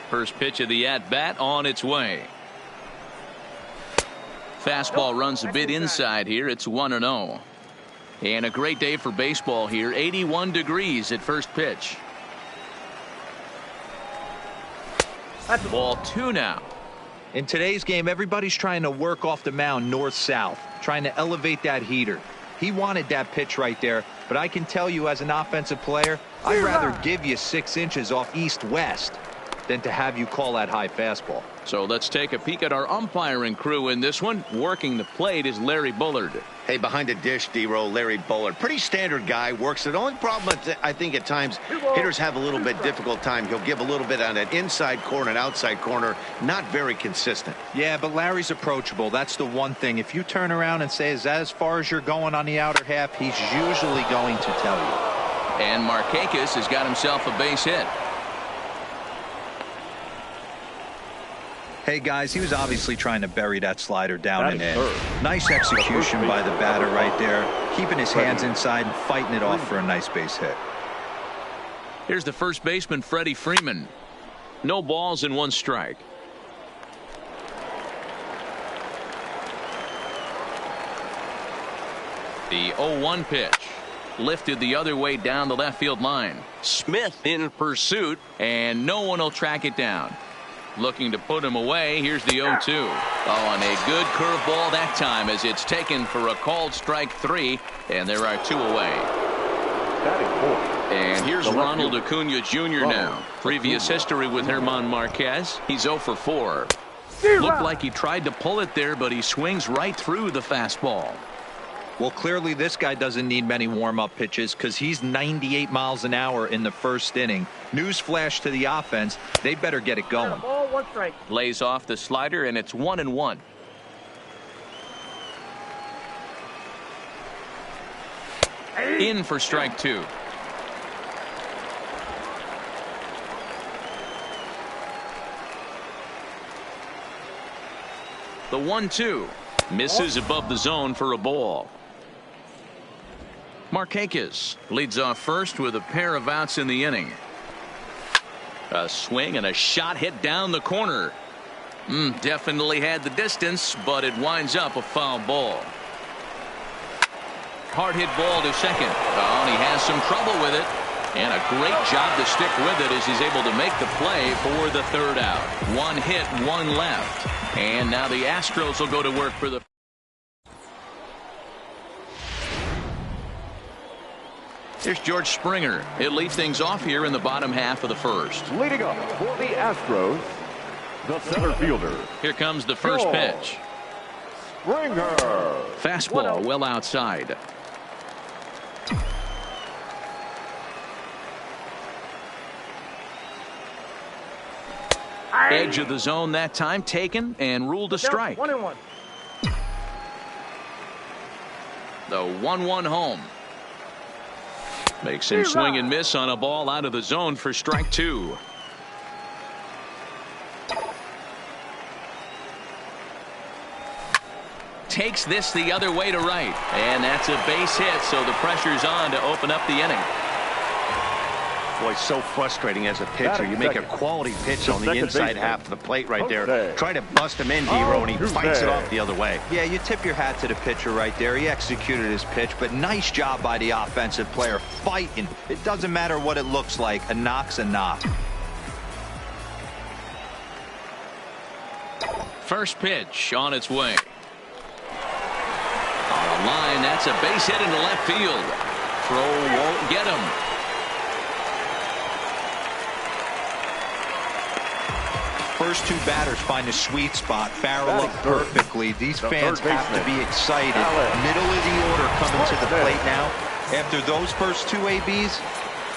First pitch of the at-bat on its way. Fastball runs a bit inside here. It's 1-0. And a great day for baseball here. 81 degrees at first pitch. Ball 2 now. In today's game, everybody's trying to work off the mound north-south, trying to elevate that heater. He wanted that pitch right there, but I can tell you as an offensive player, I'd rather give you 6 inches off east-west than to have you call that high fastball. So let's take a peek at our umpiring crew in this one. Working the plate is Larry Bullard. Hey, behind the dish, D-Row, Larry Bullard. Pretty standard guy, works it. The only problem, I think at times, hitters have a little bit difficult time. He'll give a little bit on that inside corner and outside corner. Not very consistent. Yeah, but Larry's approachable. That's the one thing. If you turn around and say, is that as far as you're going on the outer half, he's usually going to tell you. And Markakis has got himself a base hit. Hey, guys, he was obviously trying to bury that slider down and in. Nice execution by the batter right there, keeping his hands inside and fighting it off for a nice base hit. Here's the first baseman, Freddie Freeman. No balls and 1 strike. The 0-1 pitch. Lifted the other way down the left field line. Smith in pursuit, and no one will track it down. Looking to put him away. Here's the 0-2. Oh, and a good curveball that time as it's taken for a called strike 3, and there are 2 away. And here's Ronald Acuna Jr. now. Previous history with German Marquez. He's 0 for 4. Looked like he tried to pull it there, but he swings right through the fastball. Well, clearly this guy doesn't need many warm-up pitches because he's 98 miles an hour in the first inning. Newsflash to the offense, they better get it going. Ball, 1 strike. Lays off the slider, and it's 1-1. In for strike 2. The 1-2 misses above the zone for a ball. Markakis leads off first with a pair of outs in the inning. A swing and a shot hit down the corner. Definitely had the distance, but it winds up a foul ball. Hard hit ball to second. Oh, and he has some trouble with it. And a great job to stick with it as he's able to make the play for the 3rd out. 1 hit, 1 left. And now the Astros will go to work for the. Here's George Springer. He'll lead things off here in the bottom half of the first. Leading up for the Astros, the center fielder. Here comes the first pitch. Springer. Fastball well outside. Edge of the zone that time taken and ruled a strike. 1-1. The 1-1 home. Makes him swing and miss on a ball out of the zone for strike 2. Takes this the other way to right. And that's a base hit, so the pressure's on to open up the inning. Boy, so frustrating as a pitcher. You make a quality pitch on the inside half of the plate right there. Try to bust him in, D-Row, and he fights it off the other way. Yeah, you tip your hat to the pitcher right there. He executed his pitch, but nice job by the offensive player fighting. It doesn't matter what it looks like. A knock's a knock. First pitch on its way. On the line, that's a base hit into left field. Throw won't get him. First 2 batters find a sweet spot, barrel up perfectly. These fans have to be excited. Middle of the order coming to the plate now. After those first 2 ABs,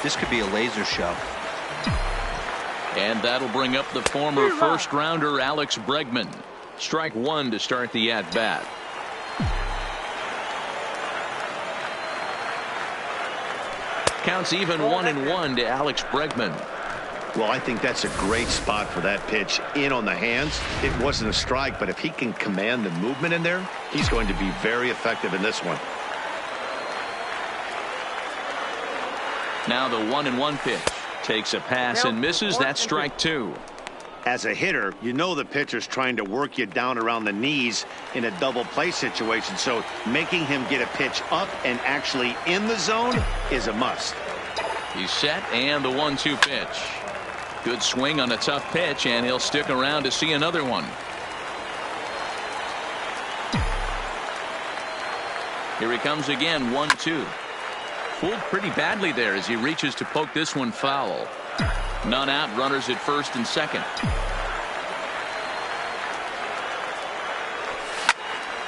this could be a laser show. And that'll bring up the former first rounder Alex Bregman. Strike 1 to start the at bat. Counts even 1-1 to Alex Bregman. Well, I think that's a great spot for that pitch. In on the hands. It wasn't a strike, but if he can command the movement in there, he's going to be very effective in this one. Now the 1-1 pitch. Takes a pass and misses. That's strike 2. As a hitter, you know the pitcher's trying to work you down around the knees in a double play situation, so making him get a pitch up and actually in the zone is a must. He's set, and the 1-2 pitch. Good swing on a tough pitch, and he'll stick around to see another one. Here he comes again, 1-2. Fooled pretty badly there as he reaches to poke this one foul. None out, runners at first and second.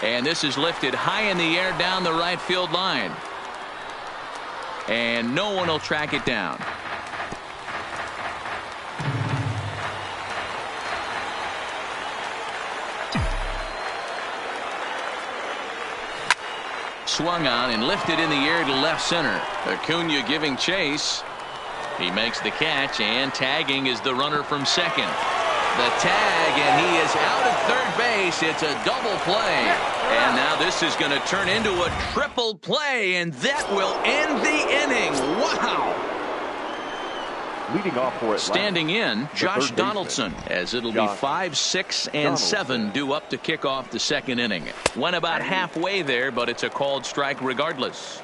And this is lifted high in the air down the right field line. And no one will track it down. Swung on and lifted in the air to left center. Acuna giving chase. He makes the catch, and tagging is the runner from second. The tag, and he is out at third base. It's a double play. And now this is going to turn into a triple play, and that will end the inning. Wow. Leading off for it. Standing in, Josh Donaldson, as it'll be 5, 6, and 7 due up to kick off the second inning. Went about halfway there, but it's a called strike regardless.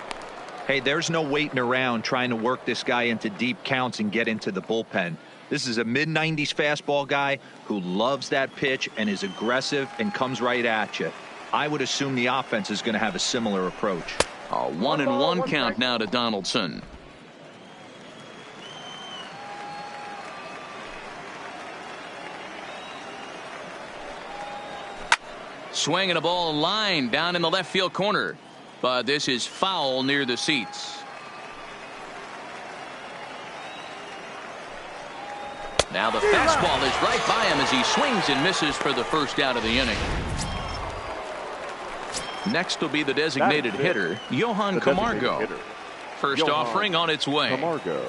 Hey, there's no waiting around trying to work this guy into deep counts and get into the bullpen. This is a mid-90s fastball guy who loves that pitch and is aggressive and comes right at you. I would assume the offense is going to have a similar approach. A 1-1 count now to Donaldson. Swinging a ball line down in the left field corner. But this is foul near the seats. Now the fastball is right by him as he swings and misses for the first out of the inning. Next will be the designated hitter, Johan Camargo. First offering on its way. Camargo.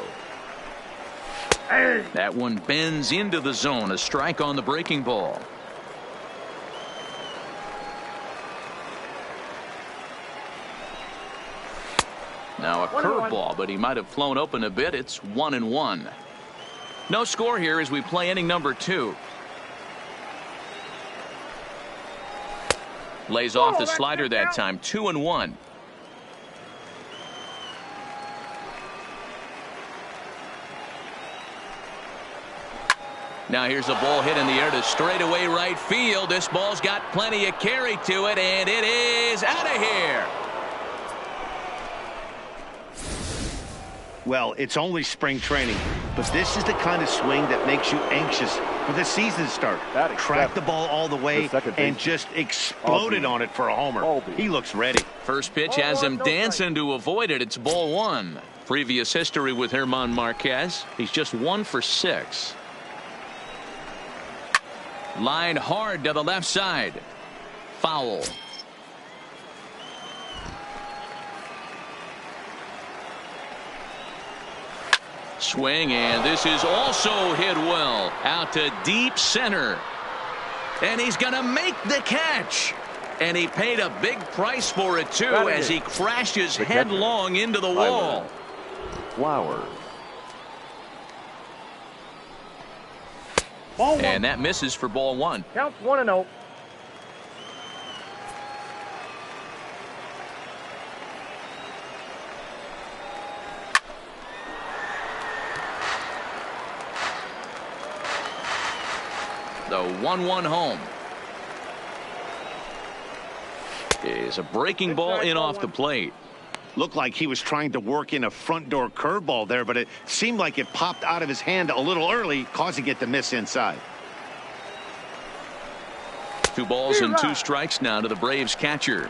That one bends into the zone. A strike on the breaking ball. Now a curveball, but he might have flown open a bit. It's 1-1. No score here as we play inning number 2. Lays off the slider that time. 2-1. Now here's a ball hit in the air to straightaway right field. This ball's got plenty of carry to it, and it is out of here. Well, it's only spring training, but this is the kind of swing that makes you anxious for the season to start. Track the ball all the way and just exploded on it for a homer. He looks ready. First pitch has him dancing to avoid it. It's ball 1. Previous history with German Marquez. He's just 1 for 6. Line hard to the left side. Foul. Swing, and this is also hit well. Out to deep center. And he's going to make the catch. And he paid a big price for it, too, as he crashes headlong into the wall. Flowers. And that misses for ball 1. Counts 1-0. The 1-1 home. Is a breaking ball in off the plate. Looked like he was trying to work in a front door curveball there, but it seemed like it popped out of his hand a little early, causing it to miss inside. 2 balls and 2 strikes now to the Braves catcher.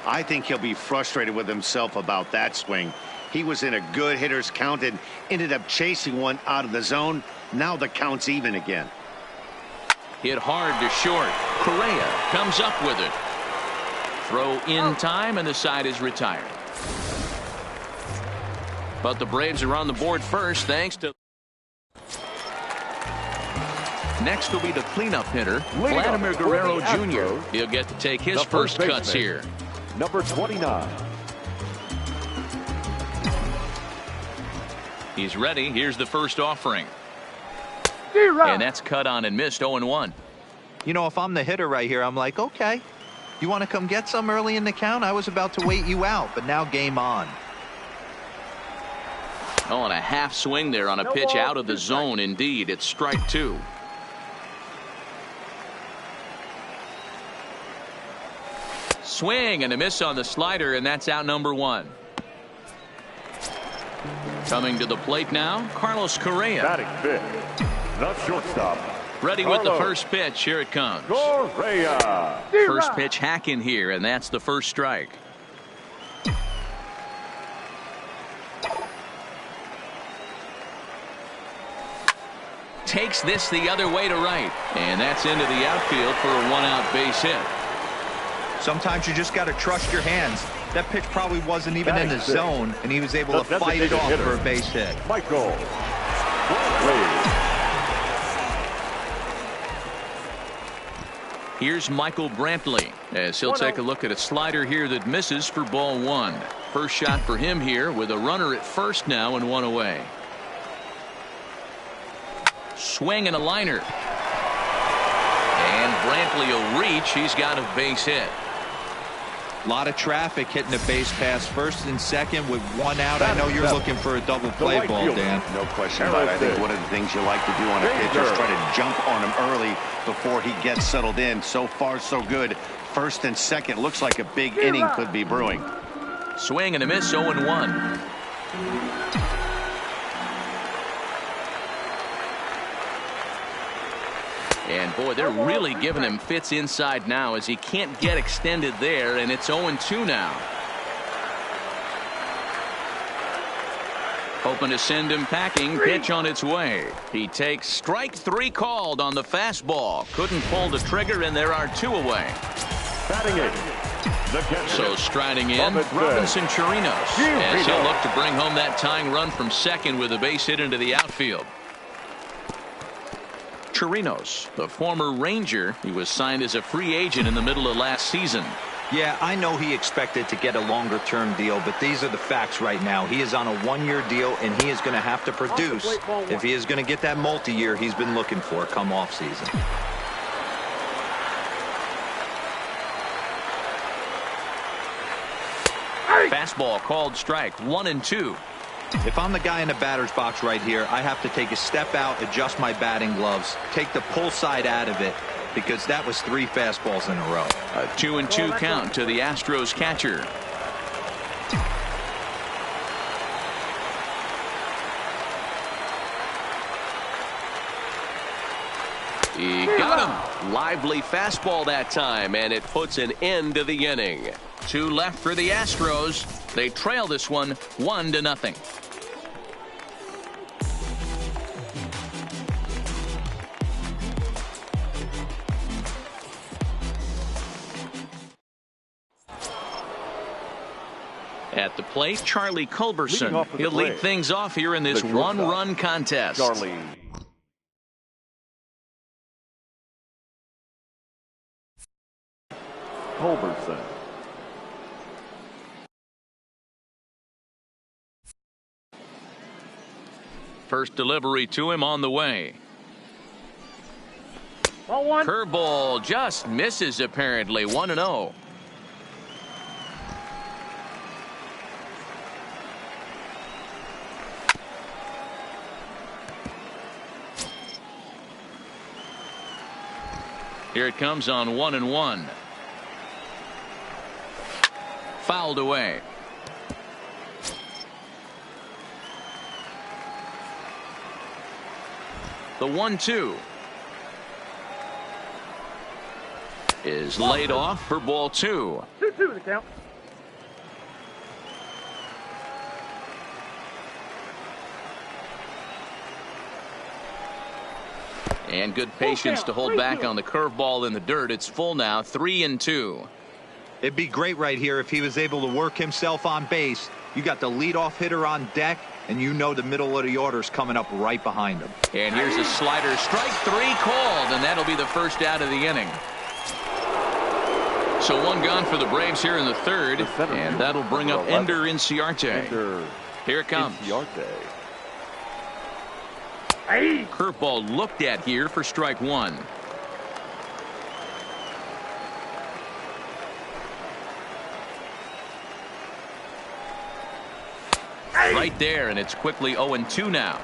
I think he'll be frustrated with himself about that swing. He was in a good hitter's count and ended up chasing one out of the zone. Now the count's even again. Hit hard to short. Correa comes up with it. Throw in time, and the side is retired. But the Braves are on the board first, thanks to... Next will be the cleanup hitter, Vladimir Guerrero Jr. He'll get to take his first cuts here. Number 29. He's ready. Here's the first offering. And that's cut on and missed. 0-1. You know, if I'm the hitter right here, I'm like, okay, you want to come get some early in the count? I was about to wait you out, but now game on. Oh, and a half swing there on a pitch out of the zone. Indeed, it's strike 2. Swing and a miss on the slider, and that's out number 1. Coming to the plate now, Carlos Correa. Batting fifth, the shortstop. Ready with the first pitch. Here it comes. Correa. First pitch hacking here, and that's the first strike. Takes this the other way to right, and that's into the outfield for a 1-out base hit. Sometimes you just got to trust your hands. That pitch probably wasn't even in the zone, and he was able to fight it off for a base hit. Michael. Here's Michael Brantley as he'll take a look at a slider here that misses for ball 1. First shot for him here with a runner at first now and 1 away. Swing and a liner. And Brantley will reach. He's got a base hit. A lot of traffic hitting the base pass first and second with 1 out. I know you're looking for a double play ball, Dan. No question about it. I think one of the things you like to do on a pitch is try to jump on him early before he gets settled in. So far, so good. First and second looks like a big inning could be brewing. Swing and a miss. 0-1. And boy, they're really giving him fits inside now as he can't get extended there, and it's 0-2 now. Hoping to send him packing. Pitch on its way. He takes strike 3 called on the fastball. Couldn't pull the trigger, and there are 2 away. Batting eighth. So striding in, Robinson Chirinos, as he'll look to bring home that tying run from second with a base hit into the outfield. Chirinos, the former Ranger, he was signed as a free agent in the middle of last season. Yeah, I know he expected to get a longer-term deal, but these are the facts right now. He is on a 1-year deal, and he is going to have to produce if he is going to get that multi-year he's been looking for come off-season. Fastball called strike 1-2. If I'm the guy in the batter's box right here, I have to take a step out, adjust my batting gloves, take the pull side out of it, because that was 3 fastballs in a row. A 2-2 count to the Astros catcher. He got him. Lively fastball that time, and it puts an end to the inning. 2 left for the Astros. They trail this one 1-0. At the plate, Charlie Culberson. He'll lead things off here in this 1-run contest. Charlie. Culberson. First delivery to him on the way. Curveball just misses apparently. 1-0. Here it comes on 1-1. Fouled away. The 1-2 is laid off for ball 2. 2-2 the count. And good patience to hold back on the curveball in the dirt. It's full now, 3-2. It'd be great right here if he was able to work himself on base. You got the leadoff hitter on deck, and you know the middle of the order is coming up right behind him. And here's a slider. Strike 3 called, and that'll be the first out of the inning. So 1 gone for the Braves here in the 3rd, and that'll bring up Ender Inciarte. Here it comes. Curveball looked at here for strike one. Right there, and it's quickly 0-2 now.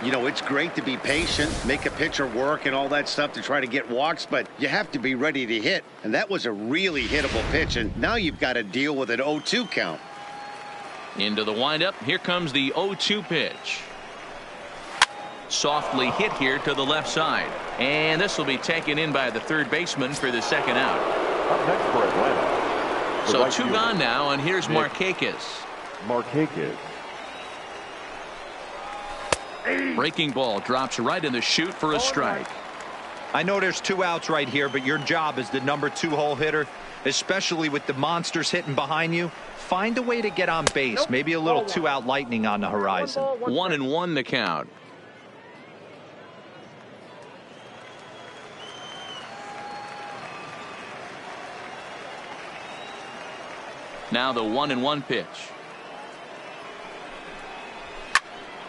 You know, it's great to be patient, make a pitcher work and all that stuff to try to get walks, but you have to be ready to hit. And that was a really hittable pitch, and now you've got to deal with an 0-2 count. Into the windup. Here comes the 0-2 pitch. Softly hit here to the left side. And this will be taken in by the third baseman for the second out. Up next for Atlanta. So two gone now, and here's Markakis. Breaking ball drops right in the chute for a strike. I know there's two outs right here, but your job as the number 2 hole hitter, especially with the monsters hitting behind you, find a way to get on base. Maybe a little 2-out lightning on the horizon. 1-1 the count. Now the 1-1 pitch.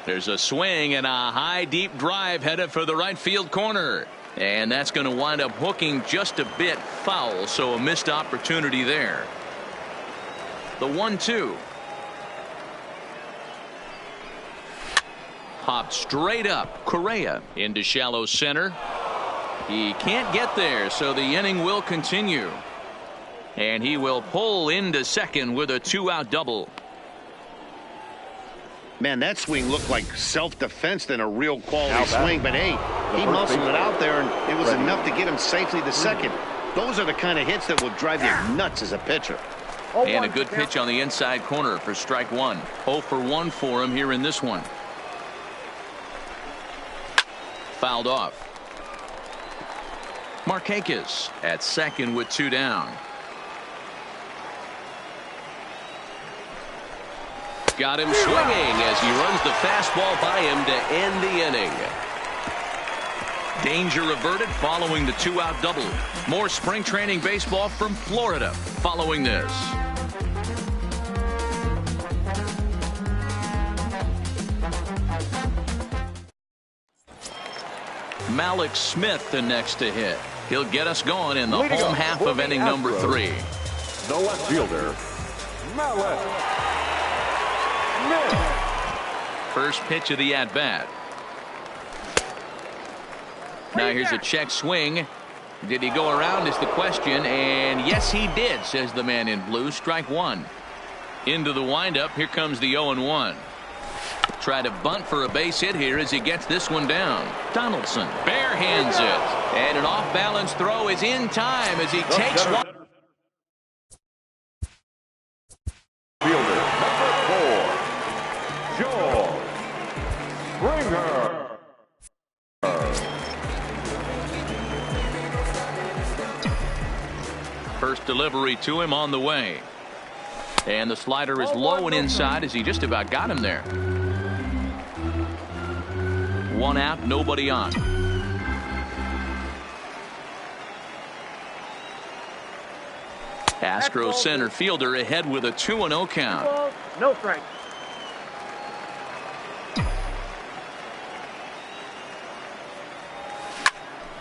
There's a swing and a high deep drive headed for the right field corner. And that's going to wind up hooking just a bit foul, so a missed opportunity there. The 1-2. Popped straight up. Correa into shallow center. He can't get there, so the inning will continue. And he will pull into second with a 2-out double. Man, that swing looked like self-defense than a real quality swing. But, hey, he muscled it out there, and it was enough to get him safely to second. Those are the kind of hits that will drive you nuts as a pitcher. And a good pitch on the inside corner for strike one. 0 for 1 for him here in this one. Fouled off. Markakis at second with 2 down. Got him swinging as he runs the fastball by him to end the inning. Danger averted following the 2-out double. More spring training baseball from Florida following this. Malik Smith the next to hit. He'll get us going in the home half of inning number 3. The left fielder, Malik. First pitch of the at-bat. Now here's a check swing. Did he go around is the question, and yes he did, says the man in blue. Strike one. Into the windup. Here comes the 0-1. Try to bunt for a base hit here as he gets this one down. Donaldson bare hands it, and an off-balance throw is in time as he takes one. Fielder number 4, George Springer. First delivery to him on the way. And the slider is low and inside as he just about got him there. 1 out, nobody on. Astros center fielder ahead with a 2-0 count. No strike.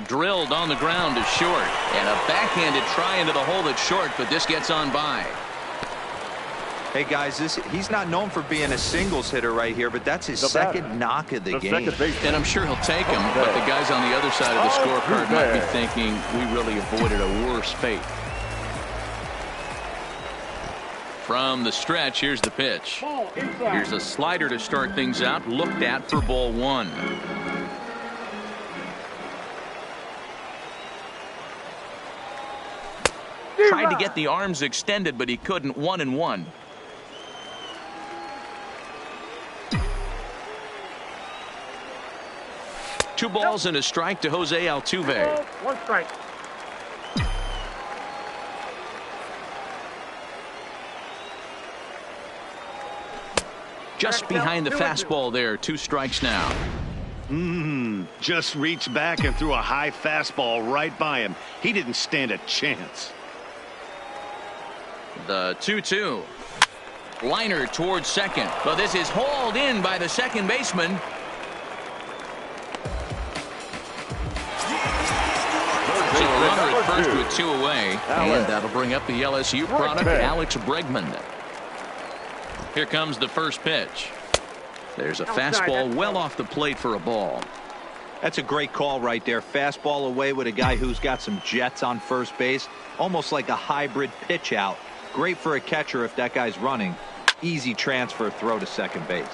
Drilled on the ground to short, and a backhanded try into the hole that's short, but this gets on by. Hey guys, he's not known for being a singles hitter right here, but that's his second knock of the game. And I'm sure he'll take him, but the guys on the other side of the scorecard might be thinking we really avoided a worse fate. From the stretch, here's the pitch. Here's a slider to start things out, looked at for ball 1. Tried to get the arms extended, but he couldn't. 1-1. Two balls and a strike to Jose Altuve. 1 strike. Just behind the fastball there. 2 strikes now. Just reached back and threw a high fastball right by him. He didn't stand a chance. The 2-2. Liner towards second, but this is hauled in by the second baseman. So a runner at first with 2 away, and that'll bring up the LSU product, Alex Bregman. Here comes the first pitch. There's a fastball well off the plate for a ball. That's a great call right there. Fastball away with a guy who's got some jets on first base. Almost like a hybrid pitch out. Great for a catcher if that guy's running. Easy transfer throw to second base.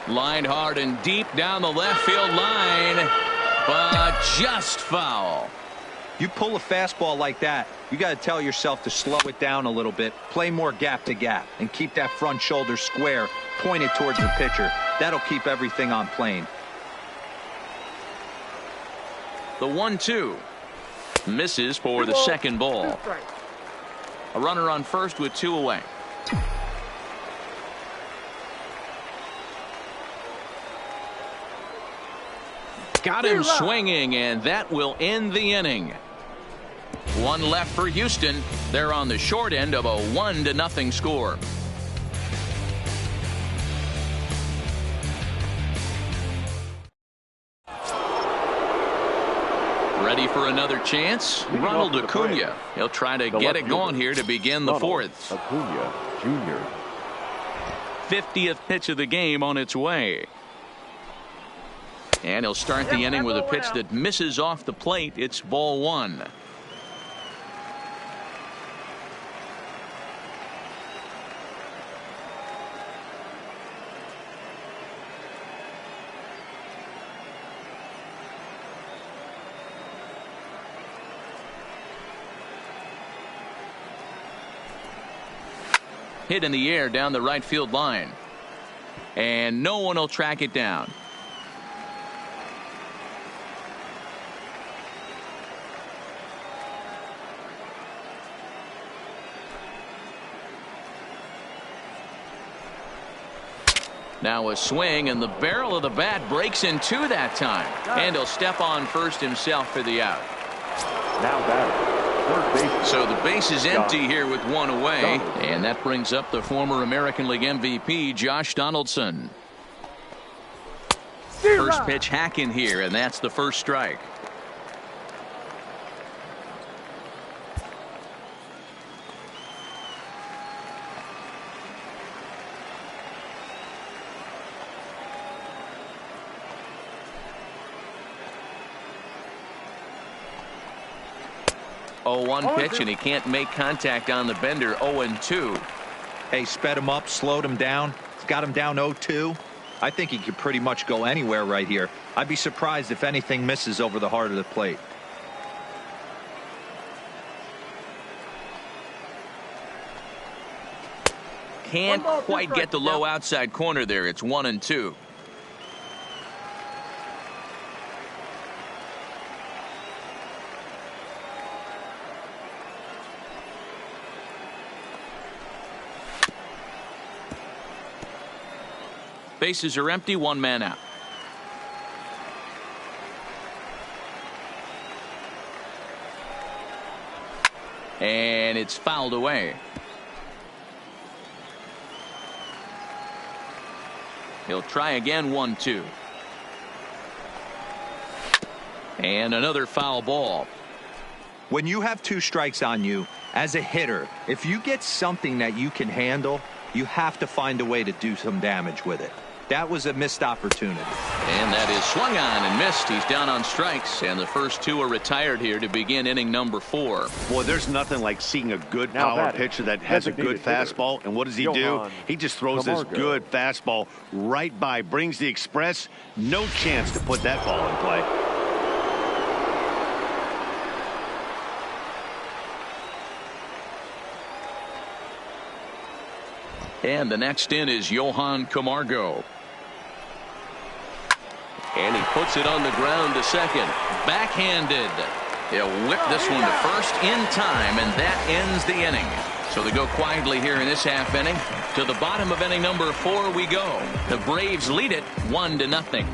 Lined hard and deep down the left field line, but just foul. You pull a fastball like that, you got to tell yourself to slow it down a little bit, play more gap to gap, and keep that front shoulder square, pointed towards the pitcher. That'll keep everything on plane. The 1-2 misses for the second ball. A runner on first with 2 away. Got him swinging, and that will end the inning. 1 left for Houston. They're on the short end of a 1-0 score. Ready for another chance? Ronald Acuna. He'll try to get it going here to begin the 4th. Acuna Jr. 50th pitch of the game on its way. And he'll start the inning with a pitch that misses off the plate. It's ball 1. Hit in the air down the right field line. And no one will track it down. Now a swing, and the barrel of the bat breaks in 2 that time. And he'll step on first himself for the out. Now batting, third base. So the base is empty here with 1 away. And that brings up the former American League MVP, Josh Donaldson. First pitch hack in here, and that's the first strike. Oh, 1 pitch, and he can't make contact on the bender. 0-2. Hey, sped him up, slowed him down. It's got him down 0-2. I think he could pretty much go anywhere right here. I'd be surprised if anything misses over the heart of the plate. Can't quite get the low outside corner there. It's 1-2. Bases are empty, 1 man out. And it's fouled away. He'll try again. 1-2. And another foul ball. When you have 2 strikes on you as a hitter, if you get something that you can handle, you have to find a way to do some damage with it. That was a missed opportunity. And that is swung on and missed. He's down on strikes, and the first 2 are retired here to begin inning number 4. Boy, there's nothing like seeing a good power pitcher that has a good fastball. And what does he do? He just throws this good fastball right by, brings the express. No chance to put that ball in play. And the next in is Johan Camargo. And he puts it on the ground to second. Backhanded. He'll whip this one to first in time, and that ends the inning. So they go quietly here in this half inning. To the bottom of inning number 4 we go. The Braves lead it 1-0.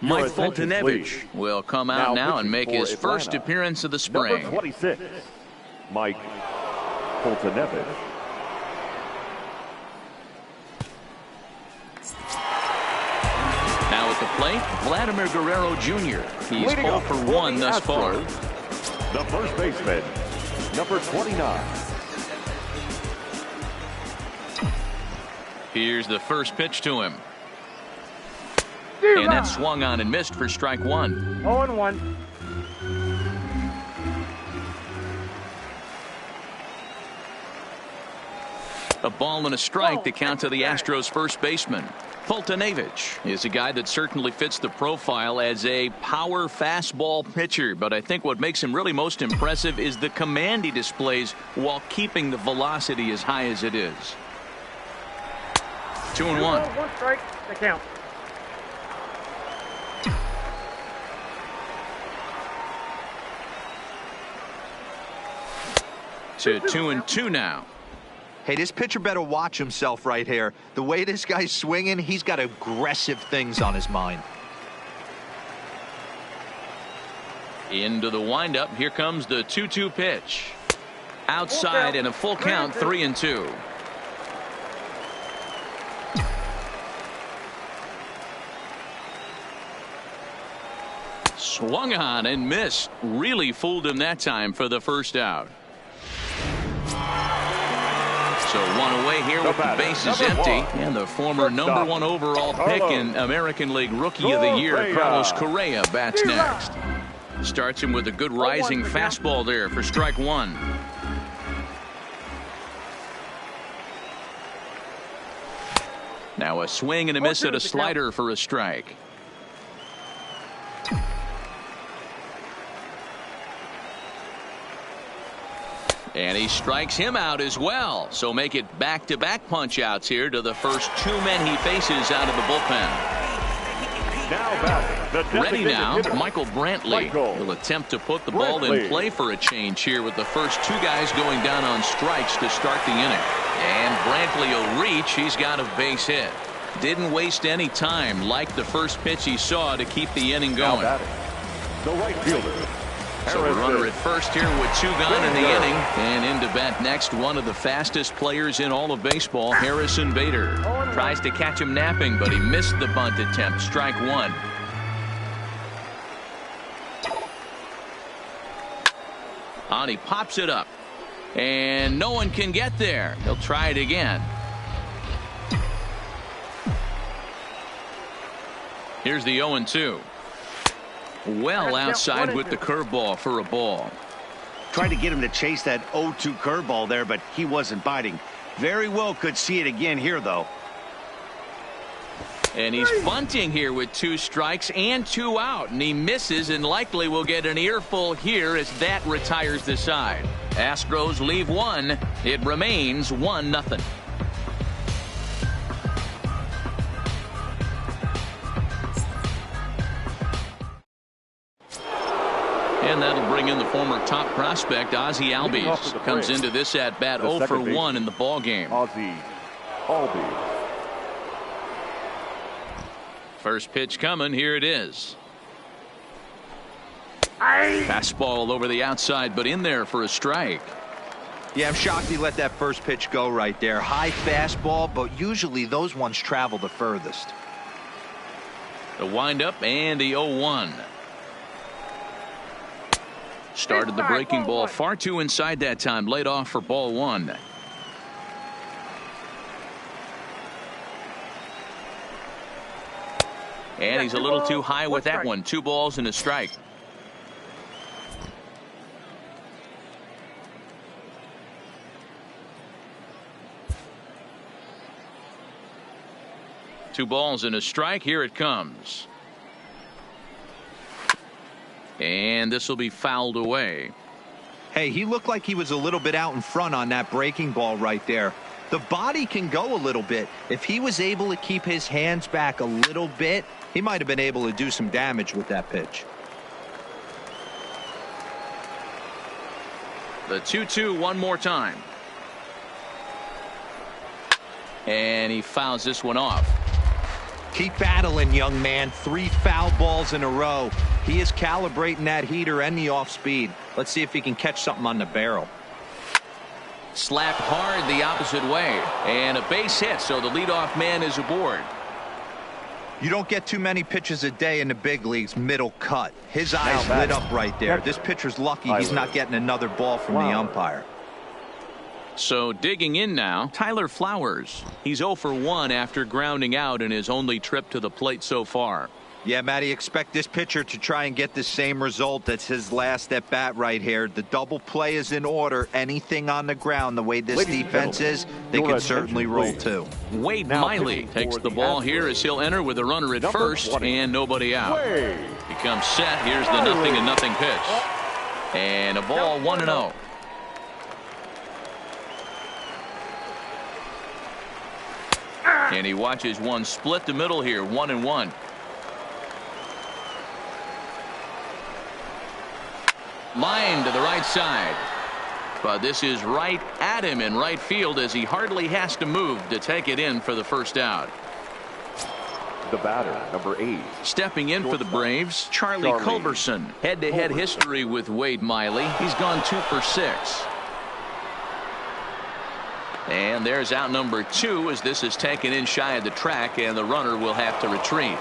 Mike Foltynewicz will come out now and make his first appearance of the spring. Number 26, Mike Foltynewicz. Now at the plate, plate, Vladimir Guerrero Jr. He's 0 for 1 thus far. The first baseman, number 29. Here's the first pitch to him. And that swung on and missed for strike one. 0-1. A ball and a strike to count to the Astros first baseman. Foltynewicz is a guy that certainly fits the profile as a power fastball pitcher, but I think what makes him really most impressive is the command he displays while keeping the velocity as high as it is. 2-1. 1 strike to count. To 2-2 now. Hey, this pitcher better watch himself right here. The way this guy's swinging, he's got aggressive things on his mind. Into the windup. Here comes the 2-2 pitch. Outside and a full count, 3-2. Swung on and missed. Really fooled him that time for the first out. So one away here with the bases empty. And the former number 1 overall pick in American League Rookie of the Year, Carlos Correa, bats next. Starts him with a good rising fastball there for strike one. Now a swing and a miss at a slider for a strike. And he strikes him out as well. So make it back-to-back punch-outs here to the first 2 men he faces out of the bullpen. Now back, ready now, Michael Brantley will attempt to put the ball in play for a change here with the first 2 guys going down on strikes to start the inning. And Brantley will reach. He's got a base hit. Didn't waste any time like the first pitch he saw to keep the inning going. The right fielder. So the runner at first here with 2 gone in the inning. And into bat next, one of the fastest players in all of baseball, Harrison Bader. Tries to catch him napping, but he missed the bunt attempt. Strike one. On he pops it up. And no one can get there. He'll try it again. Here's the 0-2. Well outside with the curveball for a ball. Tried to get him to chase that 0-2 curveball there, but he wasn't biting. Very well could see it again here, though. And he's bunting here with 2 strikes and 2 out. And he misses and likely will get an earful here as that retires the side. Astros leave 1. It remains 1-0. And that'll bring in the former top prospect, Ozzie Albies. Comes into this at-bat 0 for 1 in the ballgame. Ozzie Albies. First pitch coming. Here it is. Fastball over the outside, but in there for a strike. Yeah, I'm shocked he let that first pitch go right there. High fastball, but usually those ones travel the furthest. The windup and the 0-1. Started the breaking ball far too inside that time. Laid off for ball 1. And he's a little too high with that one. 2 balls and a strike. Two balls and a strike. Here it comes. And this will be fouled away. Hey, he looked like he was a little bit out in front on that breaking ball right there. The body can go a little bit. If he was able to keep his hands back a little bit, he might have been able to do some damage with that pitch. The 2-2 one more time. And he fouls this one off. Keep battling, young man. 3 foul balls in a row. He is calibrating that heater and the off speed. Let's see if he can catch something on the barrel. Slapped hard the opposite way. And a base hit, so the leadoff man is aboard. You don't get too many pitches a day in the big leagues middle cut. His eyes lit up right there. This pitcher's lucky he's not getting another ball from the umpire. So digging in now, Tyler Flowers. He's 0 for 1 after grounding out in his only trip to the plate so far. Yeah, Matty, expect this pitcher to try and get the same result. That's his last at bat right here. The double play is in order. Anything on the ground, the way this defense is, they can certainly roll too. Wade Miley takes the ball here as he'll enter with a runner at first and nobody out. He comes set. Here's the 0-0 pitch. And a ball 1-0. And he watches one split the middle here, 1-1. Line to the right side. But this is right at him in right field as he hardly has to move to take it in for the first out. The batter, number 8. Stepping in for the Braves, Charlie Culberson. Head-to-head history with Wade Miley. He's gone 2 for 6. And there's out number 2 as this is taken in shy of the track and the runner will have to retreat.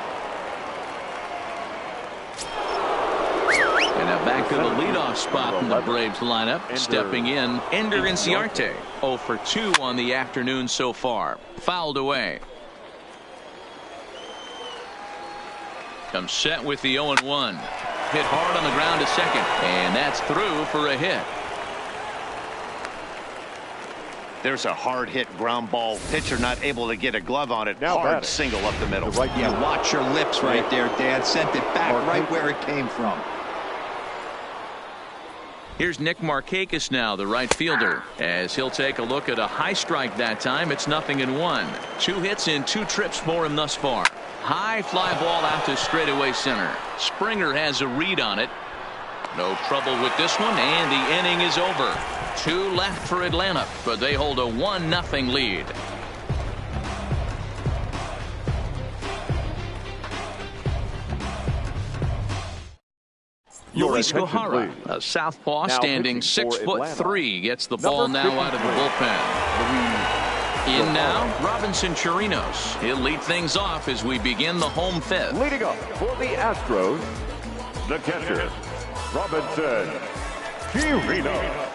And now back to the leadoff spot in the Braves lineup. Stepping in, Ender Inciarte. 0 for 2 on the afternoon so far. Fouled away. Comes set with the 0-1. Hit hard on the ground to second. And that's through for a hit. There's a hard hit ground ball. Pitcher not able to get a glove on it. Now hard single up the middle. Yeah, watch your lips right there, Dad. Sent it back right where it came from. Here's Nick Markakis now, the right fielder, as he'll take a look at a high strike that time. It's 0-1. 2 hits in 2 trips for him thus far. High fly ball out to straightaway center. Springer has a read on it. No trouble with this one, and the inning is over. 2 left for Atlanta, but they hold a 1-0 lead. Luis Gohara, a southpaw standing 6'3", gets the ball now out of the bullpen. In now, Robinson Chirinos. He'll lead things off as we begin the home 5th. Leading up for the Astros, the catcher, Robinson Chirinos.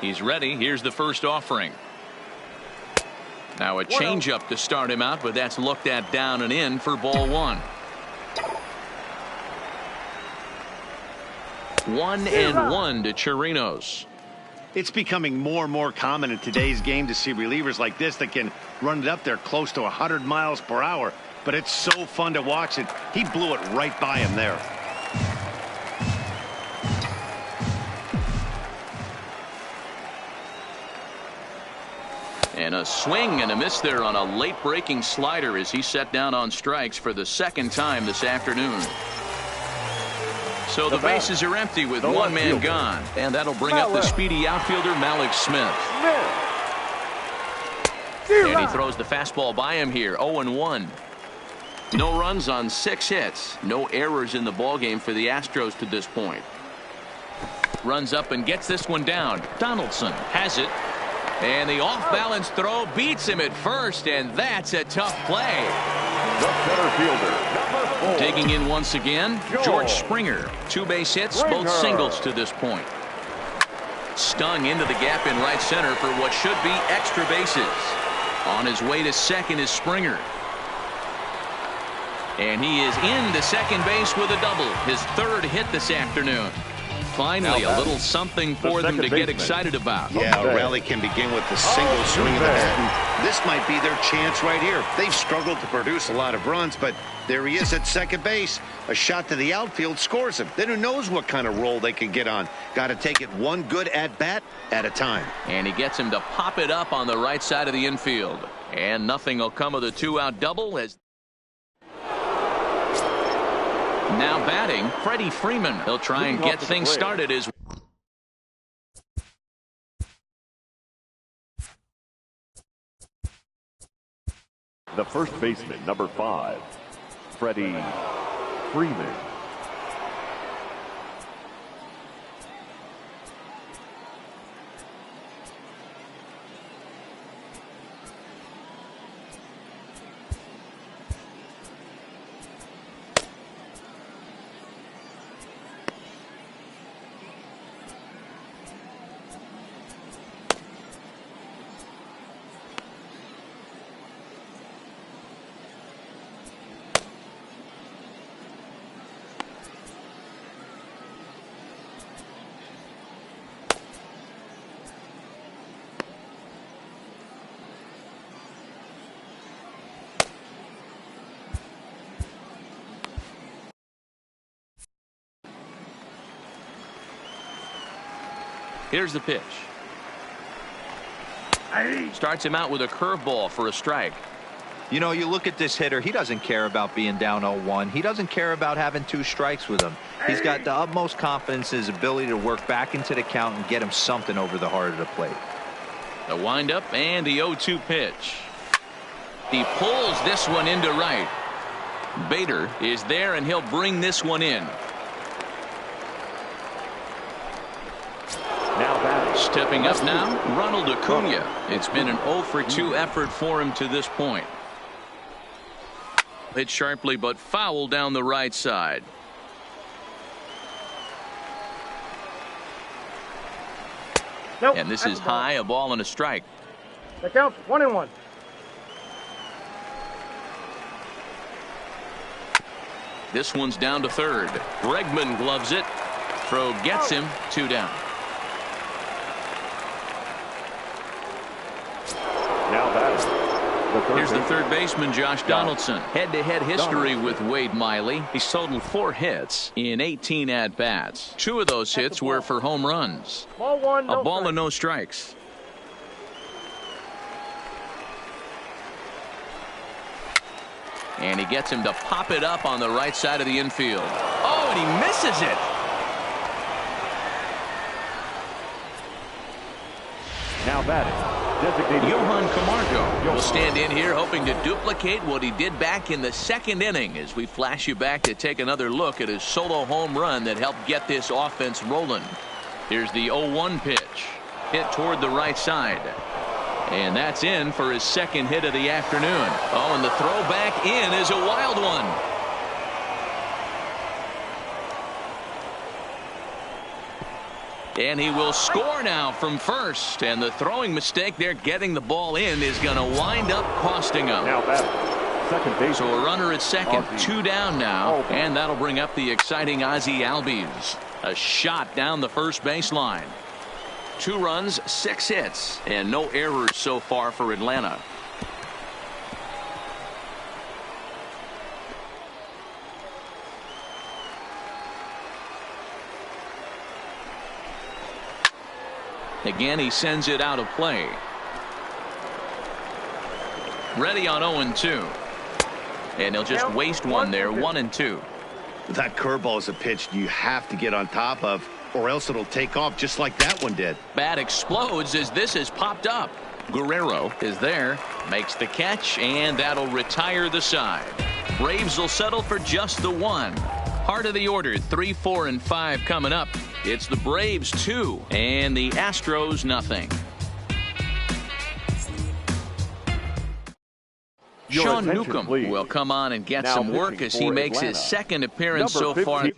He's ready. Here's the first offering. Now a changeup to start him out, but that's looked at down and in for ball 1. 1-1 to Chirinos. It's becoming more and more common in today's game to see relievers like this that can run it up there close to 100 miles per hour. But it's so fun to watch it. He blew it right by him there. And a swing and a miss there on a late breaking slider as he set down on strikes for the second time this afternoon. So the bases are empty with one man gone, and that'll bring up the speedy outfielder Malik Smith. And he throws the fastball by him here. 0-1. No runs on 6 hits. No errors in the ballgame for the Astros to this point. Runs up and gets this one down. Donaldson has it. And the off-balance throw beats him at first, and that's a tough play. The center fielder, number 4. Digging in once again, George Springer. 2 base hits, both singles to this point. Stung into the gap in right center for what should be extra bases. On his way to second is Springer. And he is into second base with a double. His 3rd hit this afternoon. Finally, a little something for them to get excited about. Yeah, a rally can begin with the single swing of the bat. This might be their chance right here. They've struggled to produce a lot of runs, but there he is at second base. A shot to the outfield scores him. Then who knows what kind of roll they can get on. Got to take it one good at-bat at a time. And he gets him to pop it up on the right side of the infield. And nothing will come of the 2-out double as... Now batting, Freddie Freeman. He'll try and get things started as the first baseman, number 5, Freddie Freeman. Here's the pitch. Starts him out with a curveball for a strike. You know, you look at this hitter, he doesn't care about being down 0-1. He doesn't care about having 2 strikes with him. He's got the utmost confidence in his ability to work back into the count and get him something over the heart of the plate. The windup and the 0-2 pitch. He pulls this one into right. Bader is there, and he'll bring this one in. Stepping up now, Ronald Acuna. It's been an 0-for-2 effort for him to this point. Hit sharply but foul down the right side. Nope, and this is high, a ball and a strike. That counts 1-1. This one's down to third. Bregman gloves it. Throw gets him. 2 down. Now batting. Here's the third baseman, Josh Donaldson. Head-to-head history with Wade Miley. He's totaled 4 hits in 18 at-bats. 2 of those hits were for home runs. Ball 1, a ball and no strikes. And he gets him to pop it up on the right side of the infield. Oh, and he misses it. Now batting. Designated Johan Camargo will stand in here hoping to duplicate what he did back in the 2nd inning as we flash you back to take another look at his solo home run that helped get this offense rolling. Here's the 0-1 pitch. Hit toward the right side. And that's in for his 2nd hit of the afternoon. Oh, and the throw back in is a wild one. And he will score now from first. And the throwing mistake there getting the ball in is going to wind up costing him. Now batting. Second base. So a runner at second. 2 down now. And that'll bring up the exciting Ozzie Albies. A shot down the first baseline. 2 runs, 6 hits, and no errors so far for Atlanta. Again, he sends it out of play. Ready on 0-2. And he'll just waste one there, 1-2. That curveball is a pitch you have to get on top of, or else it'll take off just like that one did. Bat explodes as this is popped up. Guerrero is there, makes the catch, and that'll retire the side. Braves will settle for just the 1. Heart of the order, 3, 4, and 5 coming up. It's the Braves 2 and the Astros nothing. Sean Newcomb will come on and get some work as he makes his 2nd appearance so far.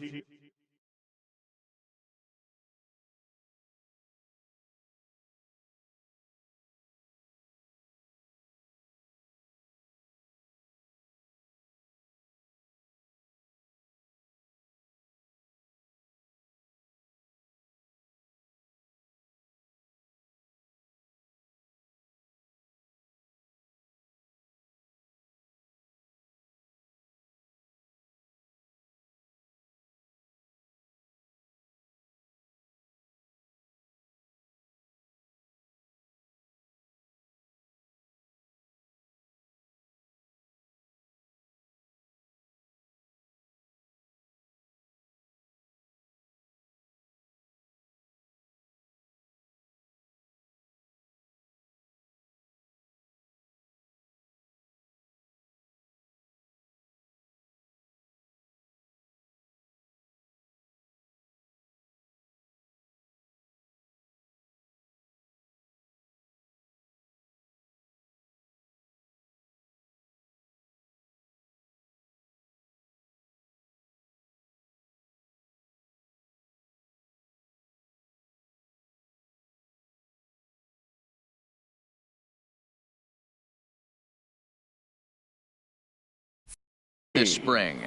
This spring.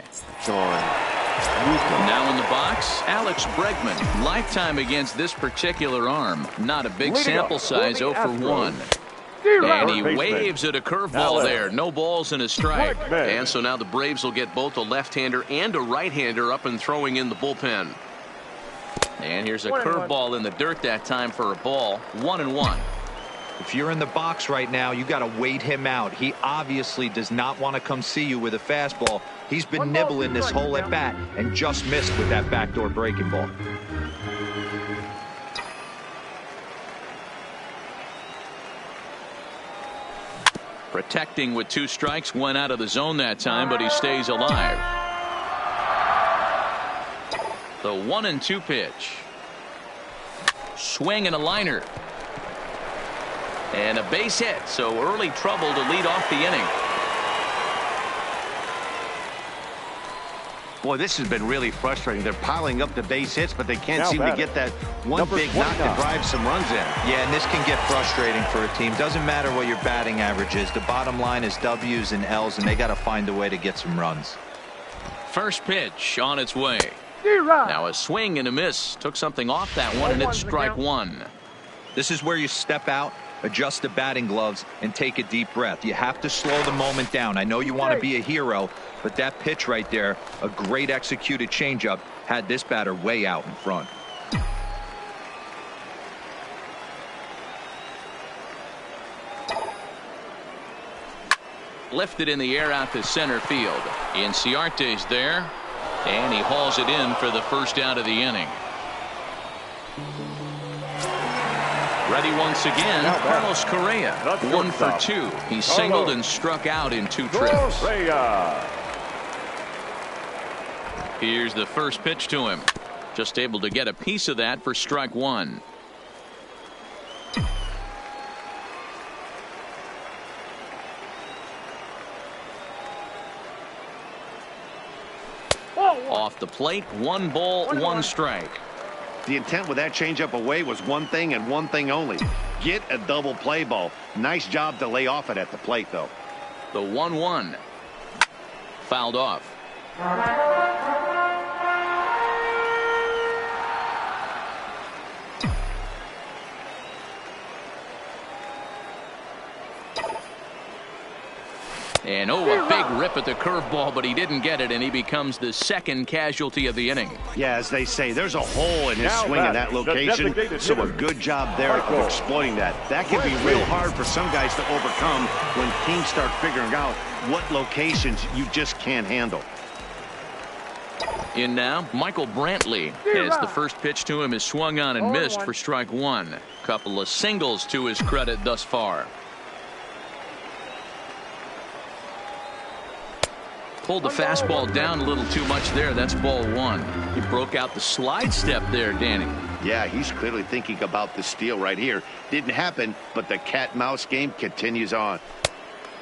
Now in the box, Alex Bregman. Lifetime against this particular arm. Not a big sample size, 0 for 1. And he waves at a curveball there. No balls and a strike. And so now the Braves will get both a left-hander and a right-hander up and throwing in the bullpen. And here's a curveball in the dirt that time for a ball. 1-1. If you're in the box right now, you got to wait him out. He obviously does not want to come see you with a fastball. He's been nibbling this whole at bat and just missed with that backdoor breaking ball. Protecting with 2 strikes, went out of the zone that time, but he stays alive. The 1-2 pitch. Swing and a liner. And a base hit, so early trouble to lead off the inning. Boy, this has been really frustrating. They're piling up the base hits, but they can't seem to get that one big knock to drive some runs in. Yeah, and this can get frustrating for a team. Doesn't matter what your batting average is. The bottom line is W's and L's, and they got to find a way to get some runs. First pitch on its way. Now a swing and a miss. Took something off that one, and it's strike 1. This is where you step out, adjust the batting gloves, and take a deep breath. You have to slow the moment down. I know you want to be a hero, but that pitch right there, a great executed changeup, had this batter way out in front. Lifted in the air out to center field. Inciarte's there, and he hauls it in for the first out of the inning. Ready once again, Carlos Correa. 1 for 2. He singled and struck out in 2 trips. Here's the first pitch to him. Just able to get a piece of that for strike 1. Off the plate, 1 ball, 1 strike. The intent with that changeup away was one thing and one thing only. Get a double play ball. Nice job to lay off it at the plate, though. The 1-1. Fouled off. And a big rip at the curveball, but he didn't get it, and he becomes the second casualty of the inning. Yeah, as they say, there's a hole in his swing in that location, so a good job there of exploiting that. That can be real hard for some guys to overcome when teams start figuring out what locations you just can't handle. In now, Michael Brantley, as the first pitch to him is swung on and missed for strike 1. Couple of singles to his credit thus far. Pulled the fastball down a little too much there. That's ball 1. He broke out the slide step there, Danny. Yeah, he's clearly thinking about the steal right here. Didn't happen, but the cat-mouse game continues on.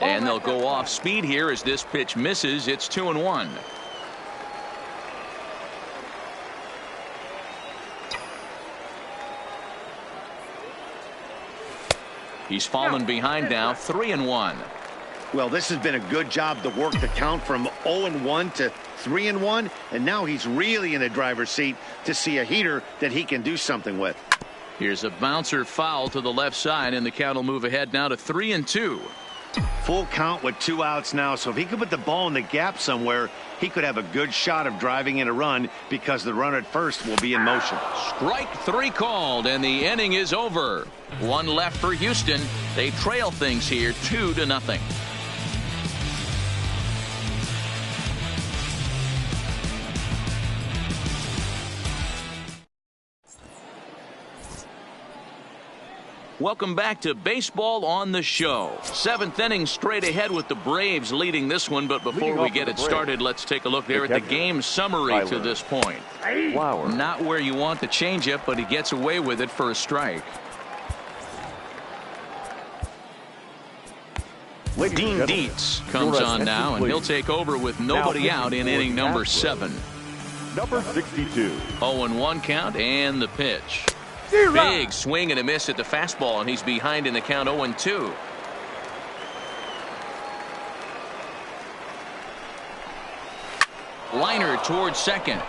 And they'll go off speed here as this pitch misses. It's 2-1. He's fallen behind now, 3-1. Well, this has been a good job to work the count from 0-1 to 3-1, and now he's really in the driver's seat to see a heater that he can do something with. Here's a bouncer foul to the left side, and the count will move ahead now to 3-2. Full count with 2 outs now, so if he could put the ball in the gap somewhere, he could have a good shot of driving in a run because the runner at first will be in motion. Strike 3 called, and the inning is over. 1 left for Houston. They trail things here 2-0. Welcome back to Baseball on the Show. 7th inning straight ahead with the Braves leading this one, but before we get it started, let's take a look there at the game summary to this point. Not where you want the changeup, but he gets away with it for a strike. Dean Dietz comes on now, and he'll take over with nobody out in inning number 7. Number 62. 0-1 count, and the pitch. Big swing and a miss at the fastball, and he's behind in the count 0-2. Liner towards second.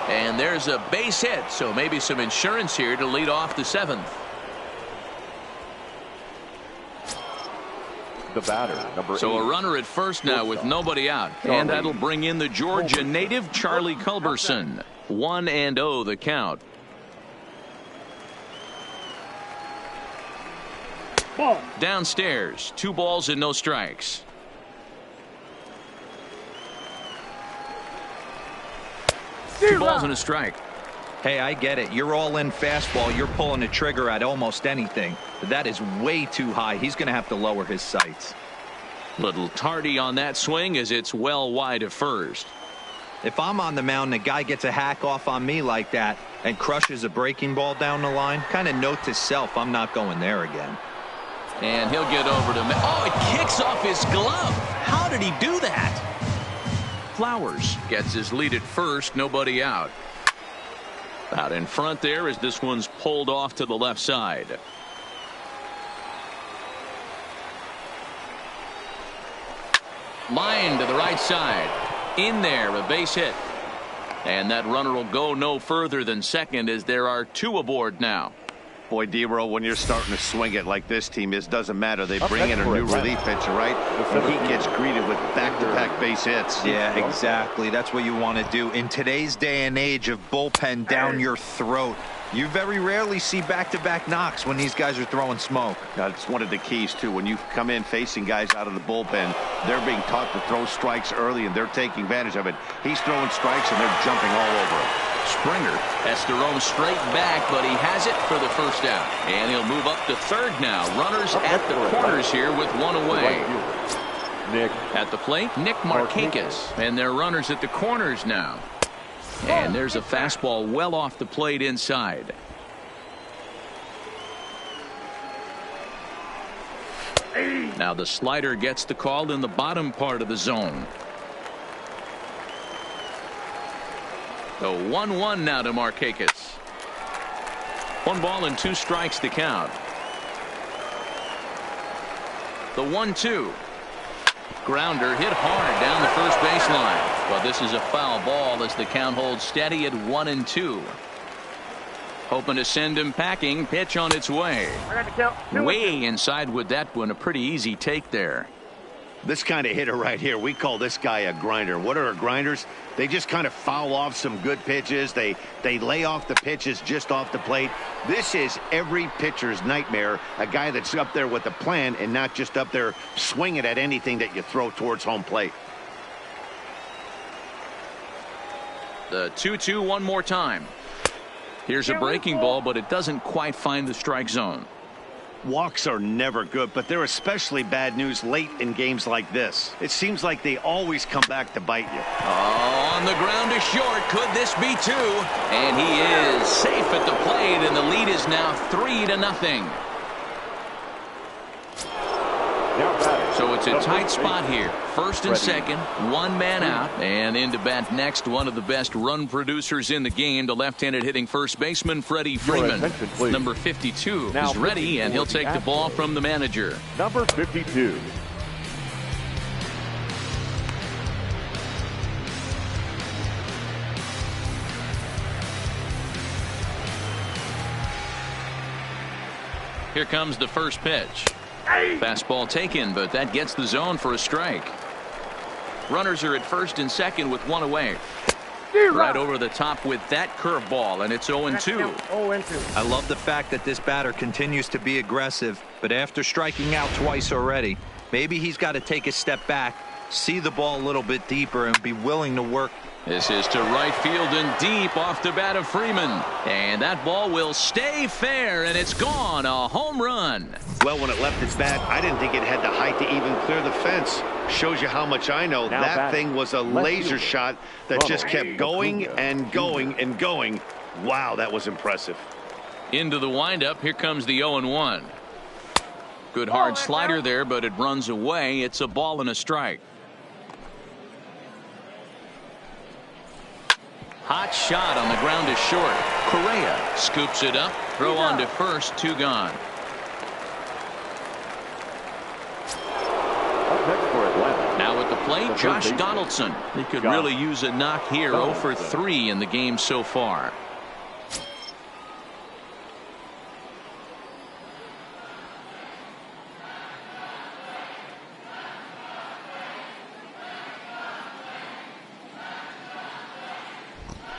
And there's a base hit, so maybe some insurance here to lead off the 7th. The batter, number 8. So a runner at first now with nobody out. And that'll bring in the Georgia native, Charlie Culberson. 1-0 the count. Ball. Downstairs, 2 balls and no strikes. Two balls and a strike. Hey, I get it. You're all in fastball. You're pulling the trigger at almost anything. But that is way too high. He's going to have to lower his sights. Little tardy on that swing as it's well wide of first. If I'm on the mound, the guy gets a hack off on me like that and crushes a breaking ball down the line, kind of note to self, I'm not going there again. And he'll get over to... Oh, it kicks off his glove. How did he do that? Flowers gets his lead at first, nobody out. Out in front there as this one's pulled off to the left side. Line to the right side. In there, a base hit. And that runner will go no further than second as there are 2 aboard now. Boy, D-Roll, when you're starting to swing it like this team is, doesn't matter. They bring in a new relief pitcher, right? And he gets greeted with back-to-back base hits. Yeah, exactly. That's what you want to do. In today's day and age of bullpen down your throat, you very rarely see back-to-back knocks when these guys are throwing smoke. That's one of the keys, too. When you come in facing guys out of the bullpen, they're being taught to throw strikes early, and they're taking advantage of it. He's throwing strikes, and they're jumping all over him. Springer has to roam straight back, but he has it for the first out. And he'll move up to third now. Runners at the corners here with 1 away. Nick. At the plate, Nick Markakis. And they're runners at the corners now. And there's a fastball well off the plate inside. Now the slider gets the call in the bottom part of the zone. The 1-1 now to Markakis. 1 ball and 2 strikes to count. The 1-2. Grounder hit hard down the first baseline. Well, this is a foul ball as the count holds steady at 1-2. Hoping to send him packing. Pitch on its way. I got the count. Way inside with that one. A pretty easy take there. This kind of hitter right here, we call this guy a grinder. What are grinders? They just kind of foul off some good pitches. They lay off the pitches just off the plate. This is every pitcher's nightmare, a guy that's up there with a plan and not just up there swinging at anything that you throw towards home plate. The 2-2 one more time. Here's a breaking ball, but it doesn't quite find the strike zone. Walks are never good, but they're especially bad news late in games like this. It seems like they always come back to bite you. Oh, on the ground to short. Could this be 2? And he is safe at the plate, and the lead is now 3-0. So it's a tight spot here. First and second, 1 man out, and in to bat next, one of the best run producers in the game, the left-handed hitting first baseman Freddie Freeman. Number 52 is ready, and he'll take the ball from the manager. Number 52. Here comes the first pitch. Fastball taken, but that gets the zone for a strike. Runners are at first and second with 1 away. Right over the top with that curveball, and it's 0-2. 0-2. I love the fact that this batter continues to be aggressive, but after striking out twice already, maybe he's got to take a step back, see the ball a little bit deeper, and be willing to work. This is to right field and deep off the bat of Freeman. And that ball will stay fair, and it's gone. A home run. Well, when it left its bat, I didn't think it had the height to even clear the fence. Shows you how much I know. That thing was a laser shot that just kept going and going and going. Wow, that was impressive. Into the windup. Here comes the 0-1. Good hard slider there, but it runs away. It's a ball and a strike. Hot shot on the ground is short. Correa scoops it up. Throw on to first. 2 gone. Now at the plate, Josh Donaldson. He could really use a knock here. 0 for 3 in the game so far.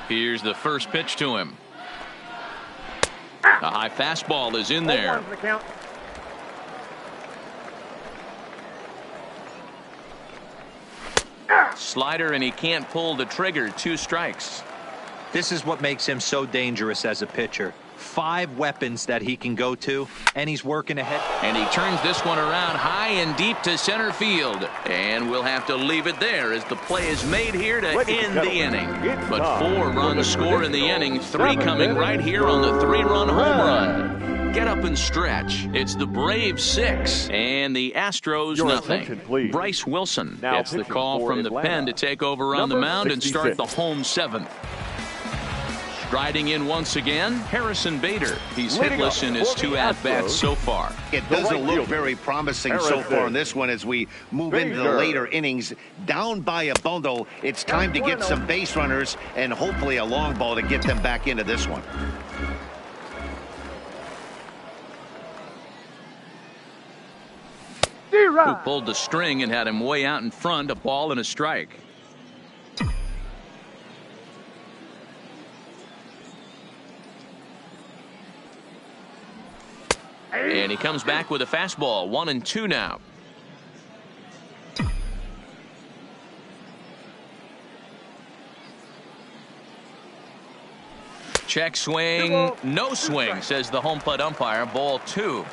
Here's the first pitch to him. A high fastball is in there. Slider, and he can't pull the trigger. 2 strikes. This is what makes him so dangerous as a pitcher. 5 weapons that he can go to, and he's working ahead. And he turns this one around high and deep to center field. And we'll have to leave it there as the play is made here to end the inning. But 4 runs score in the inning, 3 coming right here on the 3-run home run. Get up and stretch. It's the Braves 6 and the Astros nothing. Bryce Wilson gets the call from the pen to take over on the mound and start the home 7th. Striding in once again, Harrison Bader. He's hitless in his 2 at-bats so far. It doesn't look very promising so far in this one as we move into the later innings. Down by a bundle, it's time to get some base runners and hopefully a long ball to get them back into this one. Who pulled the string and had him way out in front, a ball and a strike. And he comes back with a fastball. 1-2 now. Check swing. No swing, says the home plate umpire. Ball 2.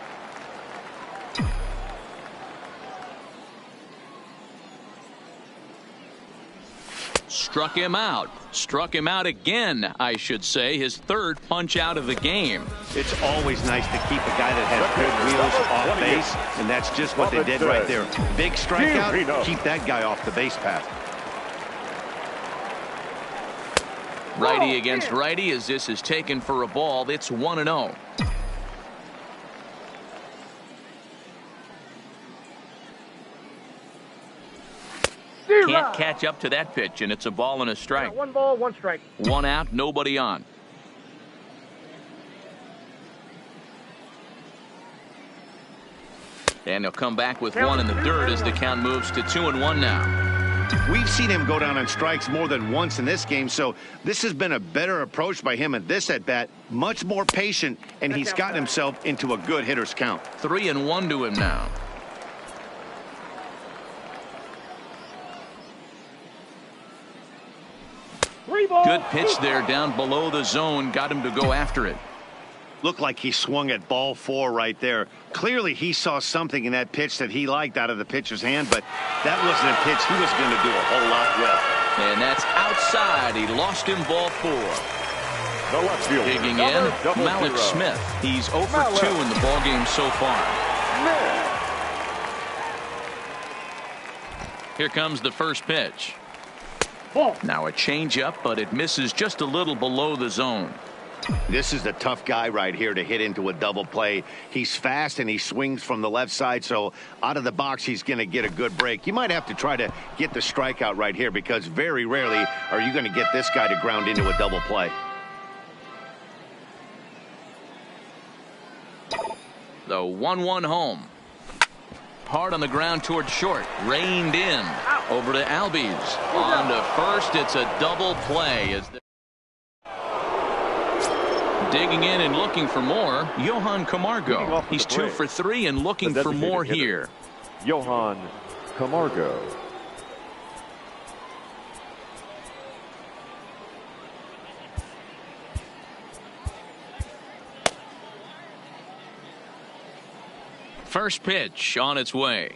Struck him out. Struck him out again, I should say. His 3rd punch out of the game. It's always nice to keep a guy that has good wheels off base, and that's just what they did right there. Big strikeout, keep that guy off the base path. Righty against righty as this is taken for a ball. It's 1-0. Can't catch up to that pitch, and it's a ball and a strike. 1 ball, 1 strike. 1 out, nobody on. And he'll come back with 1 in the dirt as the count moves to 2-1 now. We've seen him go down on strikes more than once in this game, so this has been a better approach by him at this at-bat. Much more patient, and he's gotten himself into a good hitter's count. 3-1 to him now. Good pitch there down below the zone. Got him to go after it. Looked like he swung at ball 4 right there. Clearly he saw something in that pitch that he liked out of the pitcher's hand, but that wasn't a pitch he was going to do a whole lot with. And that's outside. He lost him ball 4. The left fielder, digging in, Malik Smith. He's 0 for 2 in the ballgame so far. Here comes the first pitch. Now a changeup, but it misses just a little below the zone. This is the tough guy right here to hit into a double play. He's fast and he swings from the left side, so out of the box he's going to get a good break. You might have to try to get the strikeout right here because very rarely are you going to get this guy to ground into a double play. The 1-1 home. Hard on the ground towards short. Reined in. Over to Albies. On to first. It's a double play. Digging in and looking for more, Johan Camargo. He's 2 for 3 and looking for more here. Johan Camargo. First pitch on its way.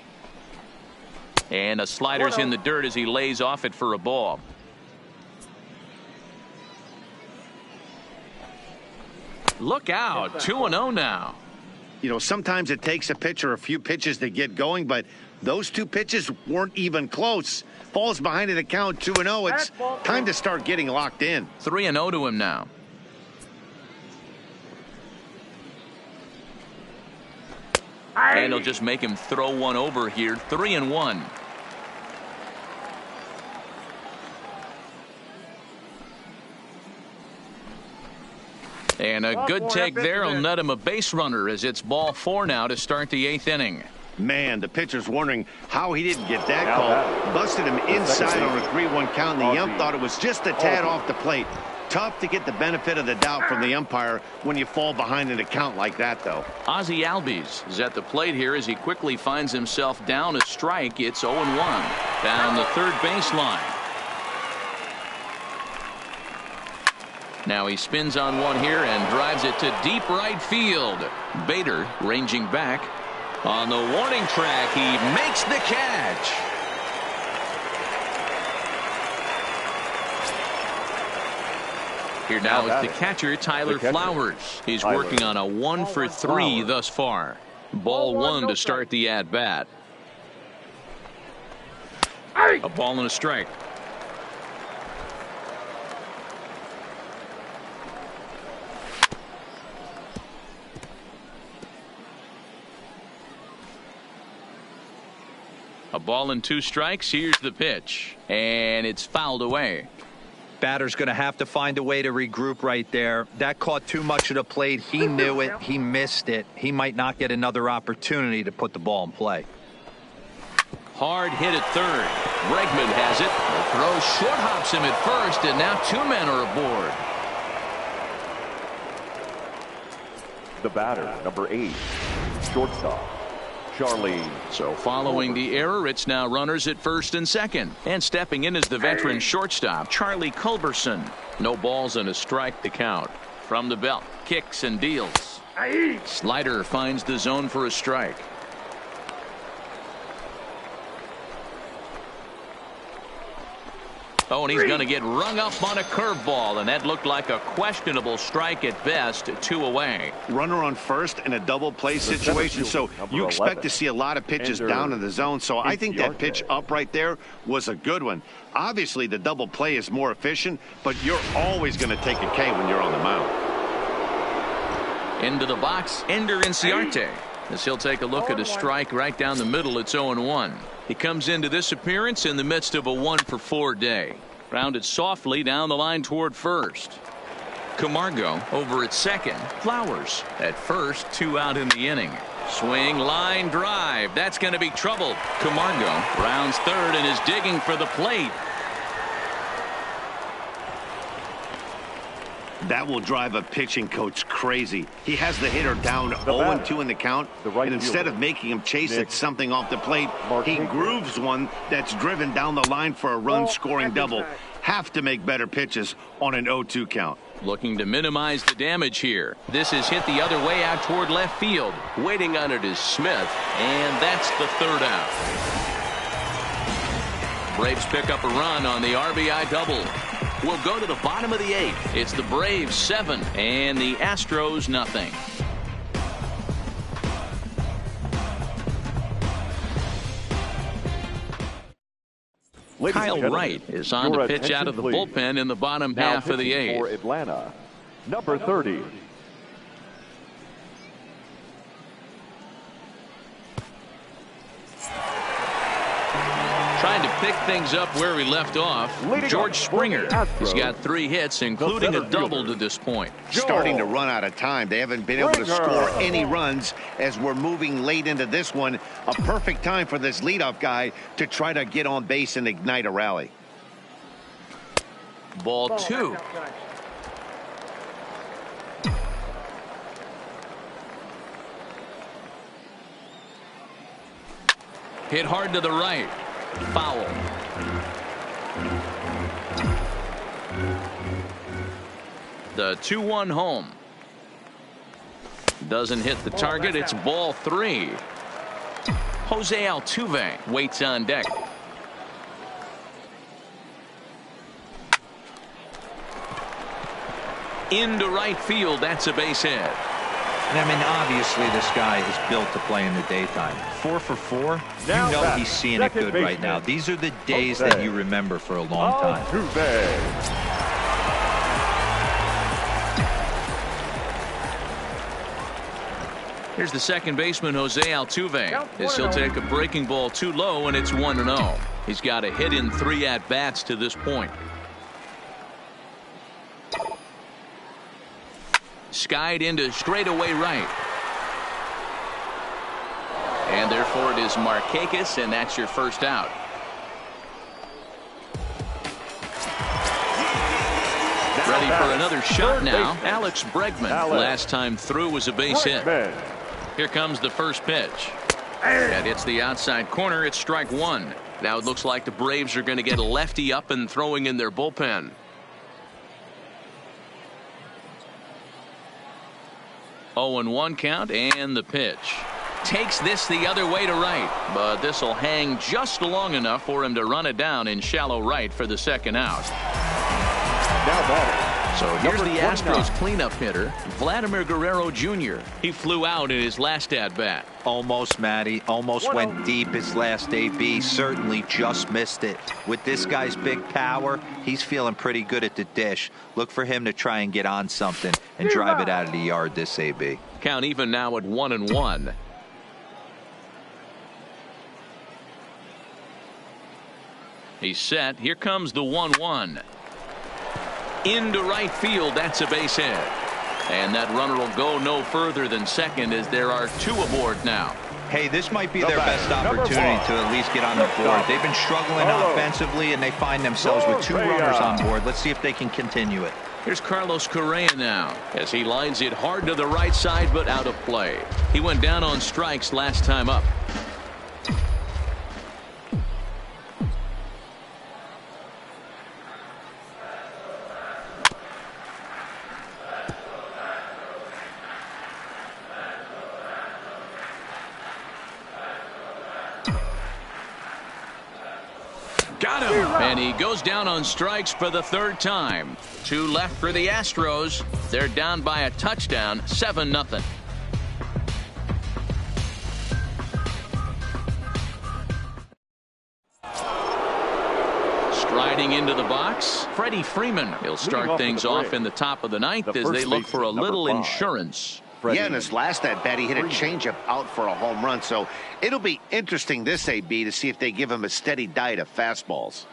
And a slider's in the dirt as he lays off it for a ball. Look out. 2-0 now. You know, sometimes it takes a pitcher a few pitches to get going, but those 2 pitches weren't even close. Falls behind in the count 2-0. It's time to start getting locked in. 3-0 to him now. And he'll just make him throw one over here. 3-1. And a good take there will net him a base runner as it's ball 4 now to start the 8th inning. Man, the pitcher's wondering how he didn't get that call. Busted him inside on a 3-1 count, and the ump thought it was just a tad off the plate. Tough to get the benefit of the doubt from the umpire when you fall behind in a count like that, though. Ozzie Albies is at the plate here as he quickly finds himself down a strike. It's 0-1. down the third baseline. Now he spins on one here and drives it to deep right field. Bader ranging back. On the warning track, he makes the catch. Here now is the catcher, Tyler Flowers. He's working on a 1-for-3 thus far. Ball one to start the at-bat. A ball and a strike. A ball and 2 strikes. Here's the pitch. And it's fouled away. Batter's going to have to find a way to regroup right there. That caught too much of the plate. He knew it. He missed it. He might not get another opportunity to put the ball in play. Hard hit at third. Bregman has it. The throw short hops him at first, and now 2 men are aboard. The batter, number 8, shortstop, Charlie. So following the error, it's now runners at first and second. And stepping in is the veteran shortstop, Charlie Culberson. No balls and a strike to count. From the belt, kicks and deals. Slider finds the zone for a strike. Oh, and he's going to get rung up on a curveball, and that looked like a questionable strike at best. 2 away. Runner on first in a double play situation, so you expect to see a lot of pitches down in the zone. So I think that pitch up right there was a good one. Obviously, the double play is more efficient, but you're always going to take a K when you're on the mound. Into the box, Ender Inciarte. As he'll take a look at a strike right down the middle. It's 0-1. He comes into this appearance in the midst of a 1-for-4 day. Grounded softly down the line toward first. Camargo over at second. Flowers at first. 2 out in the inning. Swing, line drive. That's going to be trouble. Camargo rounds third and is digging for the plate. That will drive a pitching coach crazy. He has the hitter down 0-2 in the count, and instead of making him chase at something off the plate, he grooves one that's driven down the line for a run-scoring double. Have to make better pitches on an 0-2 count. Looking to minimize the damage here. This is hit the other way out toward left field. Waiting on it is Smith, and that's the third out. Braves pick up a run on the RBI double. We'll go to the bottom of the 8th. It's the Braves 7 and the Astros nothing. Kyle Wright is on to pitch out of the bullpen in the bottom half of the 8th. For Atlanta, number 30. Trying to pick things up where we left off. George Springer has got 3 hits, including a double to this point. Starting to run out of time. They haven't been able to score any runs as we're moving late into this one. A perfect time for this leadoff guy to try to get on base and ignite a rally. Ball 2. Hit hard to the right. Foul. The 2-1 home. Doesn't hit the target. It's ball 3. Jose Altuve waits on deck. Into right field. That's a base hit. I mean, obviously, this guy is built to play in the daytime. 4 for 4. You know he's seeing it good right now. These are the days that you remember for a long time. Here's the second baseman, Jose Altuve, as he'll take a breaking ball too low, and it's 1-0. He's got a hit in 3 at-bats to this point. Skied into straightaway right. And therefore it is Markakis, and that's your first out. Ready for another shot now. Alex Bregman. Last time through was a base hit. Here comes the first pitch. That hits the outside corner. It's strike one. Now it looks like the Braves are going to get a lefty up and throwing in their bullpen. Oh, and 1 count, and the pitch. Takes this the other way to right, but this will hang just long enough for him to run it down in shallow right for the second out. Now batting. So here's the 29. Astros cleanup hitter, Vladimir Guerrero Jr. He flew out in his last at-bat. Almost, Matty. Almost went deep his last AB. Certainly just missed it. With this guy's big power, he's feeling pretty good at the dish. Look for him to try and get on something and drive it out of the yard this AB. Count even now at 1-1. He's set. Here comes the 1-1. Into right field. That's a base hit. And that runner will go no further than second as there are 2 aboard now. Hey, this might be their best opportunity to at least get on the board. They've been struggling offensively, and they find themselves with 2 runners on board. Let's see if they can continue it. Here's Carlos Correa now as he lines it hard to the right side, but out of play. He went down on strikes last time up. Got him. And he goes down on strikes for the 3rd time. 2 left for the Astros. They're down by a touchdown, 7-0. Striding into the box, Freddie Freeman. He'll start things off in the top of the 9th as they look for a little insurance. Yeah, in his last at-bat, he hit a changeup out for a home run. So it'll be interesting this AB to see if they give him a steady diet of fastballs.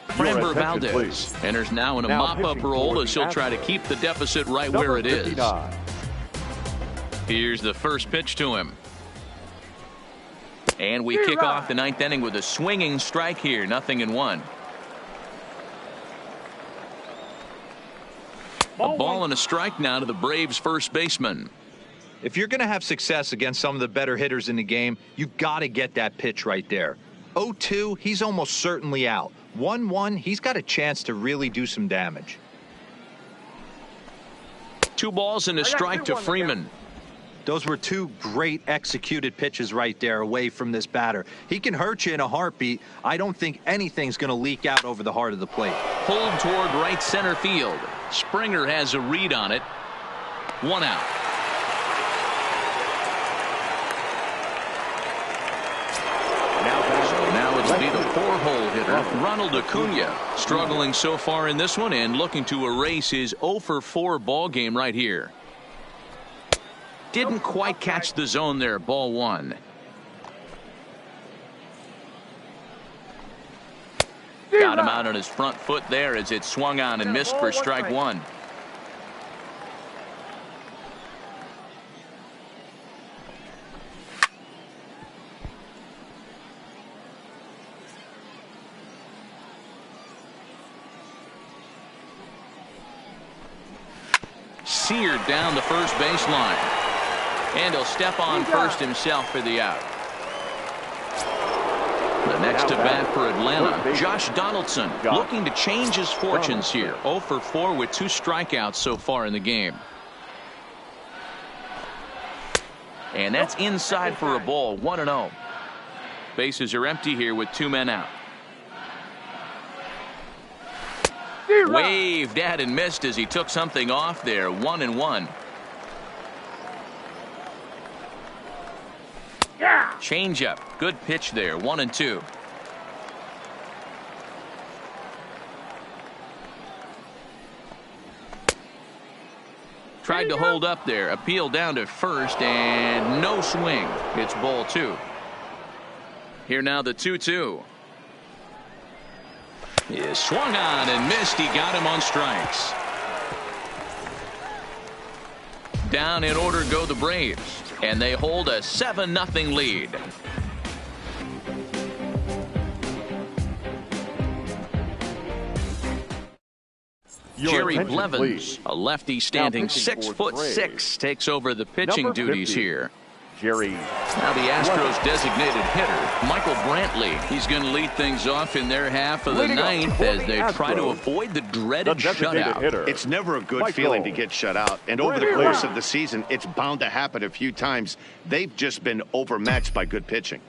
Framber Valdez enters now in a mop-up role as he'll try to keep the deficit right where it is. Here's the first pitch to him. And we kick off the 9th inning with a swinging strike here. 0-1. A ball and a strike now to the Braves first baseman. If you're going to have success against some of the better hitters in the game, you've got to get that pitch right there. 0-2, he's almost certainly out. 1-1, he's got a chance to really do some damage. 2 balls and a strike to Freeman. Those were 2 great executed pitches right there away from this batter. He can hurt you in a heartbeat. I don't think anything's going to leak out over the heart of the plate. Pulled toward right center field. Springer has a read on it. 1 out. So now it's be the 4-hole hitter, Ronald Acuna, struggling so far in this one and looking to erase his 0-for-4 ball game right here. Didn't quite catch the zone there. Ball 1. Got him out on his front foot there as it swung on and missed for strike 1. Seared down the first baseline. And he'll step on first himself for the out. The next to bat for Atlanta, Josh Donaldson, looking to change his fortunes here. 0-for-4 with 2 strikeouts so far in the game. And that's inside for a ball. 1-0. Bases are empty here with 2 men out. Waved at and missed as he took something off there. 1-1. Changeup. Good pitch there. 1-2. Tried to hold up there. Appeal down to first and no swing. It's ball 2. Here now the 2-2. He swung on and missed. He got him on strikes. Down in order go the Braves. And they hold a 7-0 lead. Jerry Blevins, a lefty standing 6'6", takes over the pitching duties here. Jerry. Now the Astros designated hitter, Michael Brantley. He's going to lead things off in their half of the ninth as they try to avoid the dreaded shutout. It's never a good feeling to get shut out. And over the course of the season, it's bound to happen a few times. They've just been overmatched by good pitching.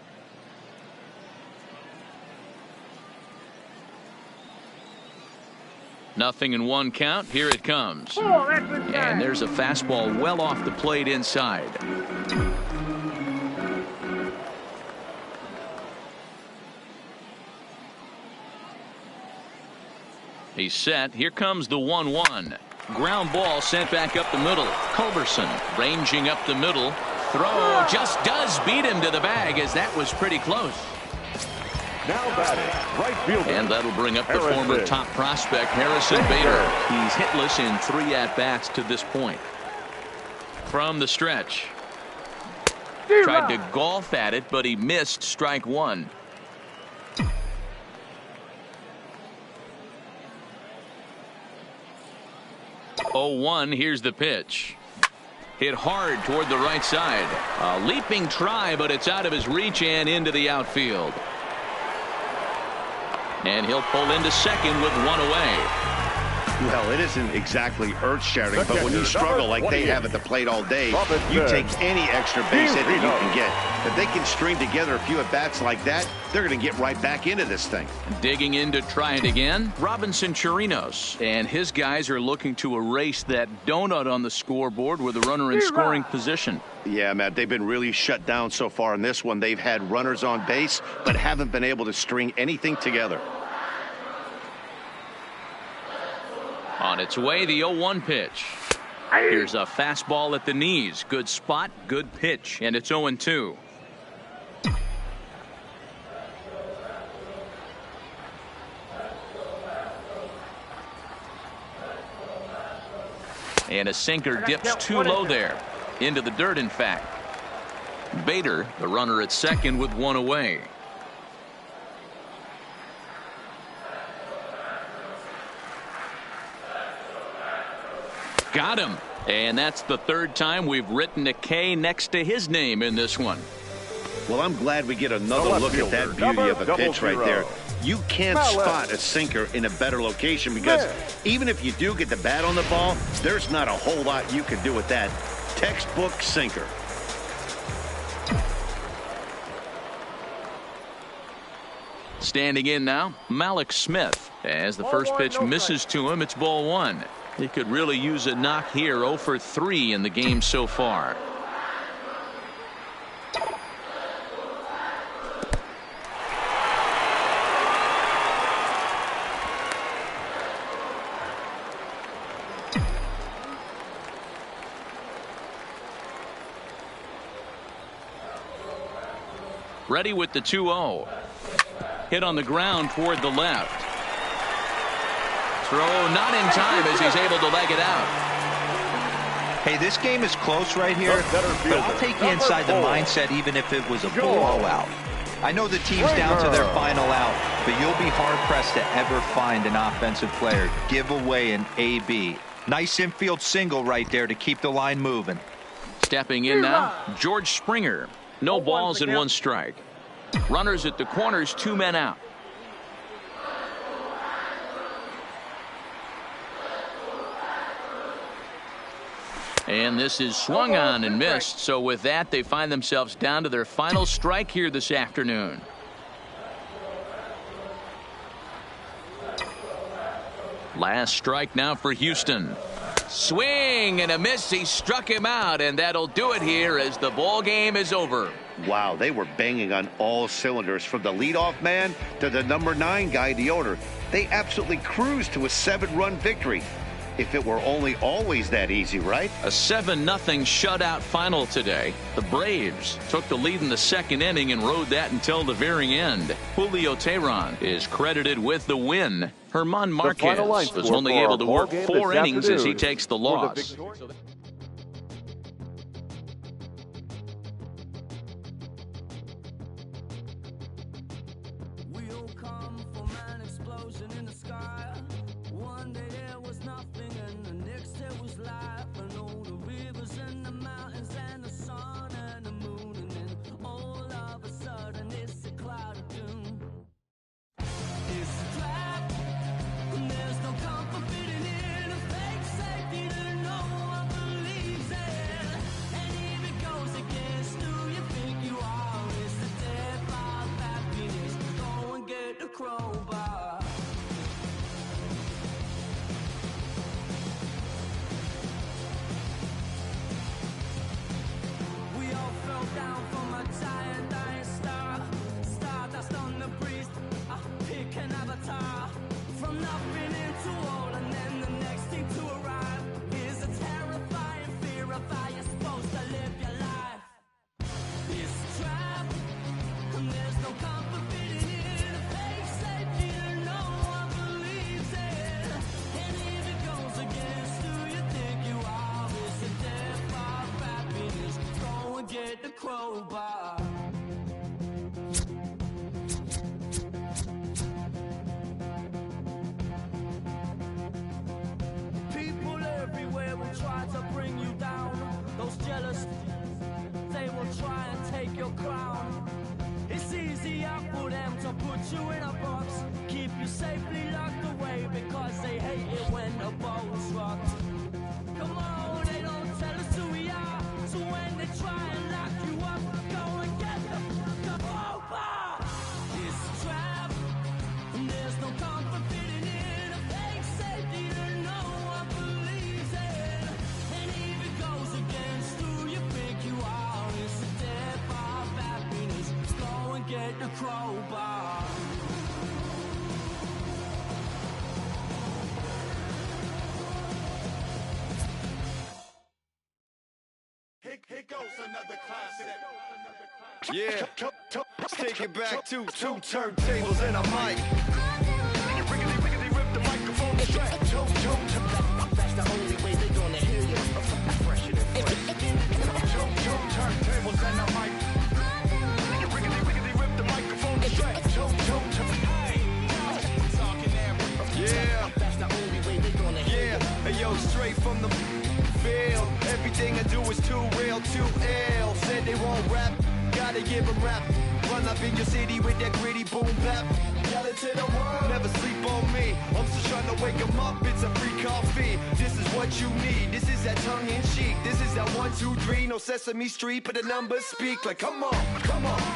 Nothing in one count. Here it comes. And there's a fastball well off the plate inside. He's set. Here comes the 1-1. Ground ball sent back up the middle. Culberson ranging up the middle. Throw just does beat him to the bag, as that was pretty close. Now batting, right fielder. And that'll bring up the former top prospect, Harrison Bader. He's hitless in 3 at-bats to this point. From the stretch. Tried to golf at it, but he missed strike 1. Oh, 1. Here's the pitch. Hit hard toward the right side. A leaping try, but it's out of his reach and into the outfield. And he'll pull into second with 1 away. Well, it isn't exactly earth-shattering, but when you struggle like they have at the plate all day, you take any extra base hit that you can get. If they can string together a few at-bats like that, they're going to get right back into this thing. Digging in to try it again, Robinson Chirinos. And his guys are looking to erase that donut on the scoreboard with a runner in scoring position. Yeah, Matt, they've been really shut down so far in this one. They've had runners on base, but haven't been able to string anything together. On its way, the 0-1 pitch. Here's a fastball at the knees. Good spot, good pitch, and it's 0-2. And a sinker dips too low there. Into the dirt, in fact. Bader, the runner at second with 1 away. Got him. And that's the 3rd time we've written a K next to his name in this one. Well, I'm glad we get another look at that beauty of a pitch right there. You can't spot a sinker in a better location because even if you do get the bat on the ball, there's not a whole lot you can do with that. Textbook sinker. Standing in now, Malik Smith. As the first pitch misses to him, it's ball 1. He could really use a knock here. 0 for 3 in the game so far. Ready with the 2-0. Hit on the ground toward the left. Throw not in time as he's able to leg it out. Hey, this game is close right here, but I'll take you inside the mindset even if it was a blowout. I know the team's down to their final out, but you'll be hard-pressed to ever find an offensive player give away an AB. Nice infield single right there to keep the line moving. Stepping in now, George Springer. No balls and 1 strike. Runners at the corners, 2 men out. And this is swung on and missed. So with that, they find themselves down to their final strike here this afternoon. Last strike now for Houston. Swing and a miss. He struck him out, and that'll do it here as the ball game is over. Wow, they were banging on all cylinders from the leadoff man to the number 9 guy, the owner. They absolutely cruised to a 7-run victory. If it were only always that easy, right? A 7-0 shutout final today. The Braves took the lead in the 2nd inning and rode that until the very end. Julio Teheran is credited with the win. Herman Marquez was only able to work 4 innings as he takes the loss. There was life, and all the rivers and the mountains and the sun and the moon. Yeah, let's take it back to two turntables and a mic. Riggedy rip the microphone strap. That's the only way they're gonna hear you. Fresher than fresh. Two turntables and a mic. Riggedy rip the microphone strap. Yeah, that's the only way they're gonna hear you. Hey yo, straight from the field. Everything I do is too real, too ill. Said they won't rap, gotta give them rap. Run up in your city with that gritty boom bap. Yell it to the world, never sleep on me. I'm just trying to wake them up, it's a free coffee. This is what you need, this is that tongue in cheek. This is that 1, 2, 3, no Sesame Street, but the numbers speak like come on.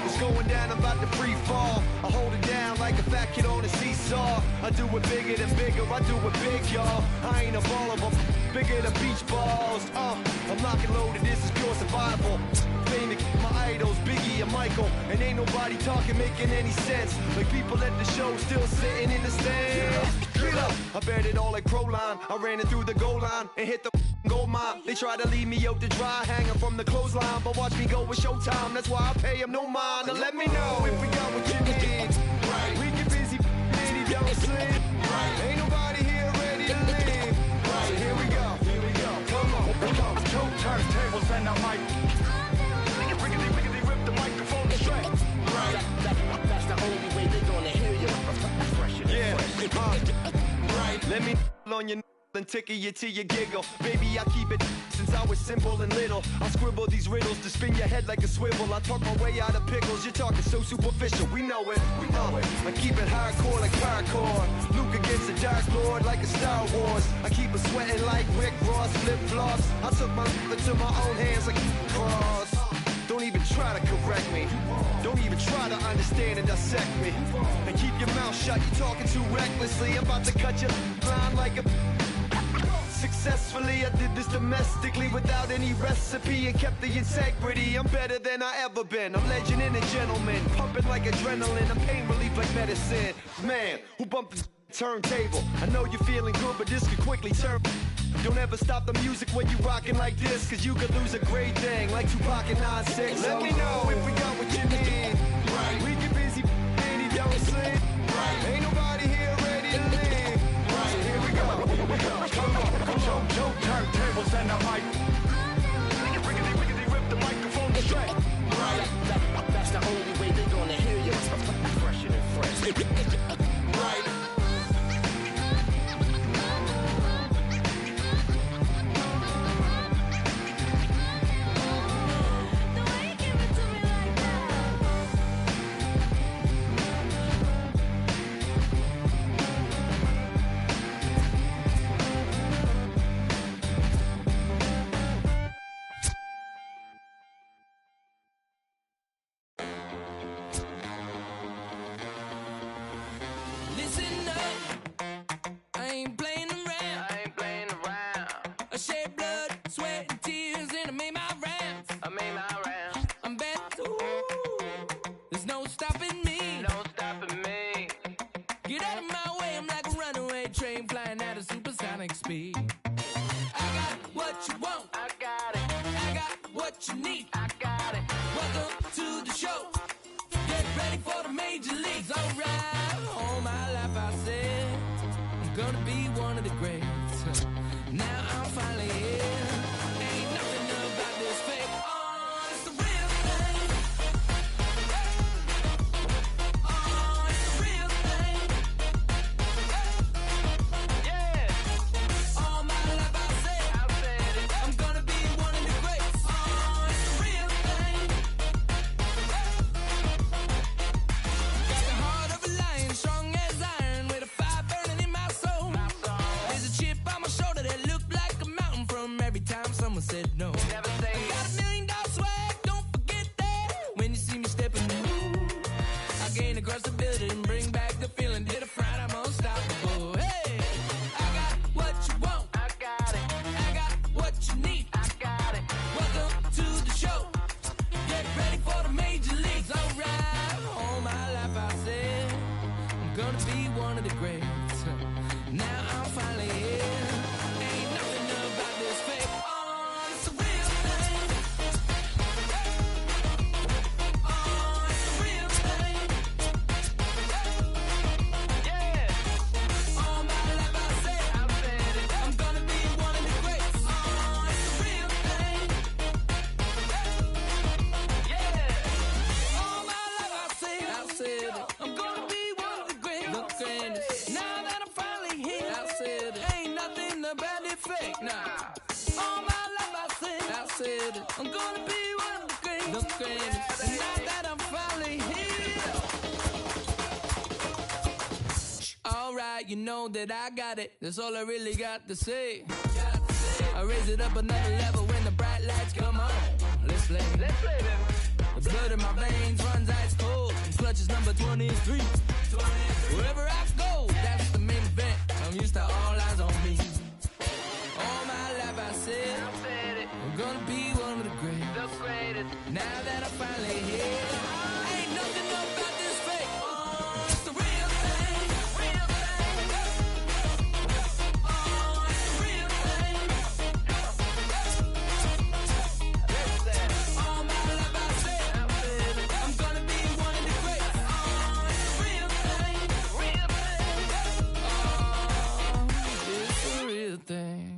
It's going down, I'm about to free fall. I hold it down like a fat kid on a seesaw. I do it bigger than bigger, I do it big, y'all. I ain't a baller, but bigger than beach balls. I'm locking loaded, this is pure survival. Famous, my idols, Biggie and Michael. And ain't nobody talking, making any sense. Like people at the show still sitting in the stands. Get up, I bet it all like Proline. I ran it through the goal line and hit the gold mine. They try to leave me out to dry, hanging from the clothesline. But watch me go with showtime, that's why I pay them no mind. Now let me know if we got what you need. Right. We get busy, and he don't sleep. Right. Ain't nobody here ready to leave. Right. So here we go. Come on. Two turntables and a mic. Riggedy rip the microphone straight. Right. That's the only way they're gonna hear you. Fresher than fresh. Right. Let me on your and tickle you till you giggle. Baby, I keep it since I was simple and little. I scribble these riddles to spin your head like a swivel. I talk my way out of pickles. You're talking so superficial. We know it. I keep it hardcore like hardcore. Luke against the Dark Lord like a Star Wars. I keep it sweating like Rick Ross flip flops. I took my into my own hands like cross. Don't even try to correct me. Don't even try to understand and dissect me. And keep your mouth shut. You're talking too recklessly. I'm about to cut your line like a. Successfully, I did this domestically without any recipe and kept the integrity. I'm better than I ever been. I'm legend and a gentleman, pumping like adrenaline. I'm pain relief like medicine. Man, who bumped the turntable? I know you're feeling good, but this could quickly turn. Don't ever stop the music when you rockin' like this, cause you could lose a great thing like Tupac and 9-6. Let me know if we got what you need. Right. We get busy and he don't sleep. Right. Ain't nobody here ready to leave. Right. So here we go. Come on. Two turntables and a mic. Riggedy rip the microphone straight. Right. That's the only way they're gonna hear you. Fresher than fresh. Right. greatest. And now that I'm finally here. Alright, you know that I got it. That's all I really got to say. I raise it up another level when the bright lights come on. Let's play. Let's play, baby. The blood in my veins runs ice cold. And clutch is number 23. Wherever I go, that's the main event. I'm used to all eyes on me. All my life I said I'm gonna be one of the greatest. Now that I'm finally here, ain't nothing about this fake. Oh, it's the real thing. Real thing. Oh, it's the real thing. All my life I said I'm gonna be one of the greatest. Oh, it's the real thing. Real thing. Oh, it's the real thing.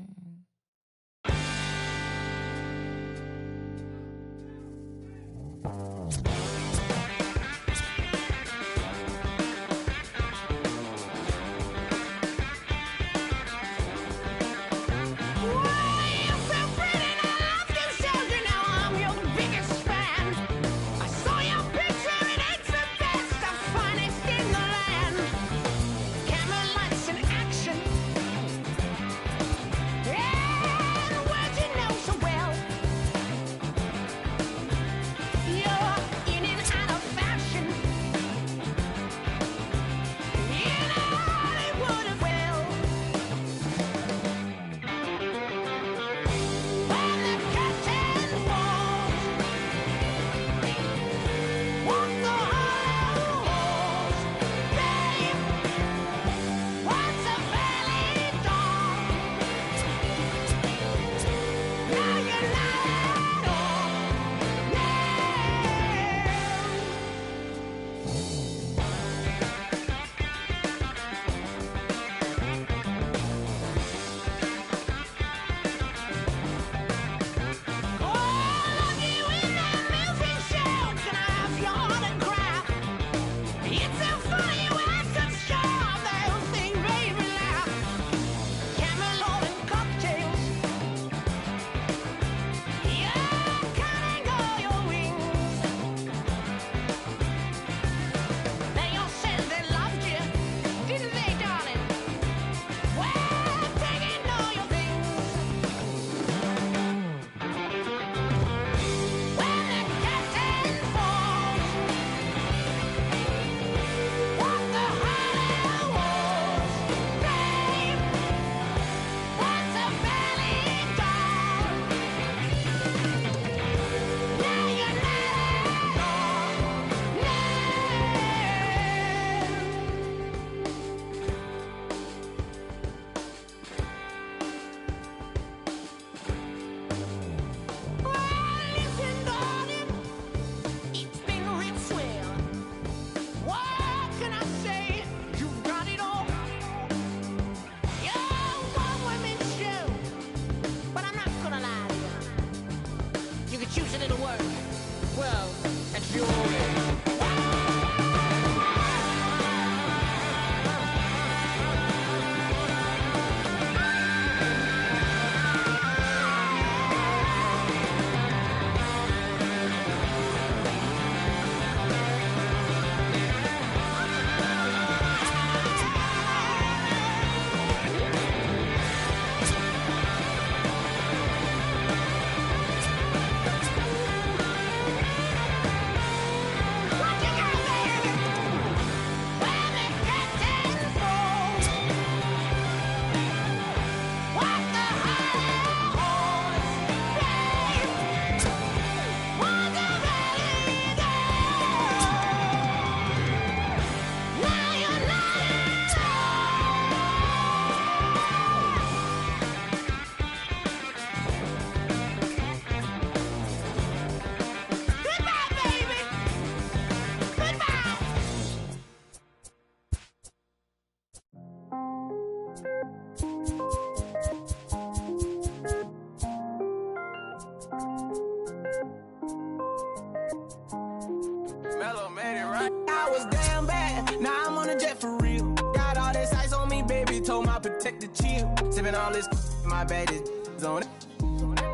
Mellow made it right. I was damn bad, now I'm on a jet for real. Got all this ice on me, baby, told my protector chill. Sipping all this, my bad is on it.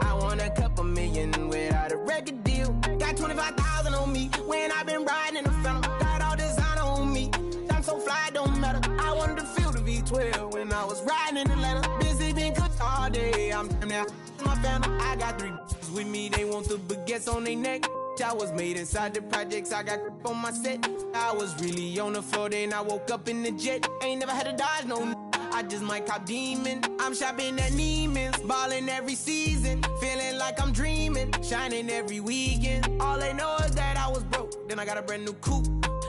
I want a couple million without a record deal. Got 25,000 on me when I've been riding in the Phantom. Got all designer on me. I'm so fly, it don't matter. I wanted to feel the V12 when I was riding in Atlanta. Busy been cooked all day. I'm now my Phantom. I got 3 with me. They want the baguettes on their neck. I was made inside the projects. I got on my set. I was really on the floor. Then I woke up in the jet. Ain't never had to dodge no. I just might cop demon. I'm shopping at Neiman's, ballin' every season, feeling like I'm dreaming, shining every weekend. All they know is that I was broke. Then I got a brand new coupe,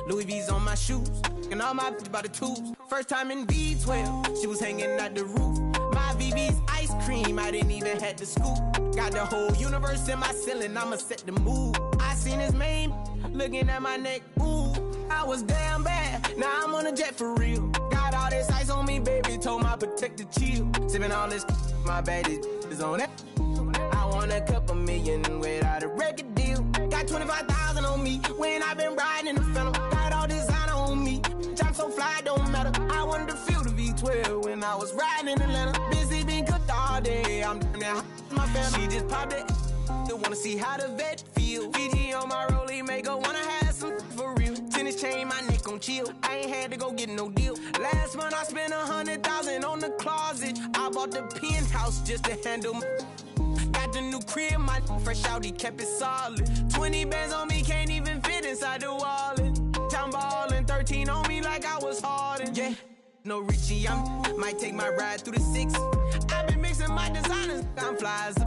Louis V's on my shoes, and all my by the tubes. First time in V12, she was hanging at the roof. My VV's ice cream, I didn't even have to scoop. Got the whole universe in my ceiling, I'ma set the mood. I seen his man looking at my neck, ooh. I was damn bad, now I'm on a jet for real. Got all this ice on me, baby, told my protector chill. Sipping all this, my bad is on it. I want a couple million without a record deal. Got 25,000 on me when I've been riding in the Phantom. Got all designer on me, I'm so fly, it don't matter. I wanted to feel the V12 when I was riding in Atlanta. Busy been cooked all day, I'm now my Phantom. She just popped it, wanna see how the vet feel. Fiji on my rollie, make her wanna have some for real. Tennis chain, my neck on chill. I ain't had to go get no deal. Last month I spent 100,000 on the closet. I bought the penthouse just to handle my. Got the new crib, my fresh out, he kept it solid. 20 bands on me, can't even fit inside the wallet. Town ballin', 13 on me like I was Harden. Yeah, no Richie, might take my ride through the 6. I've been mixing my designers, I'm fly as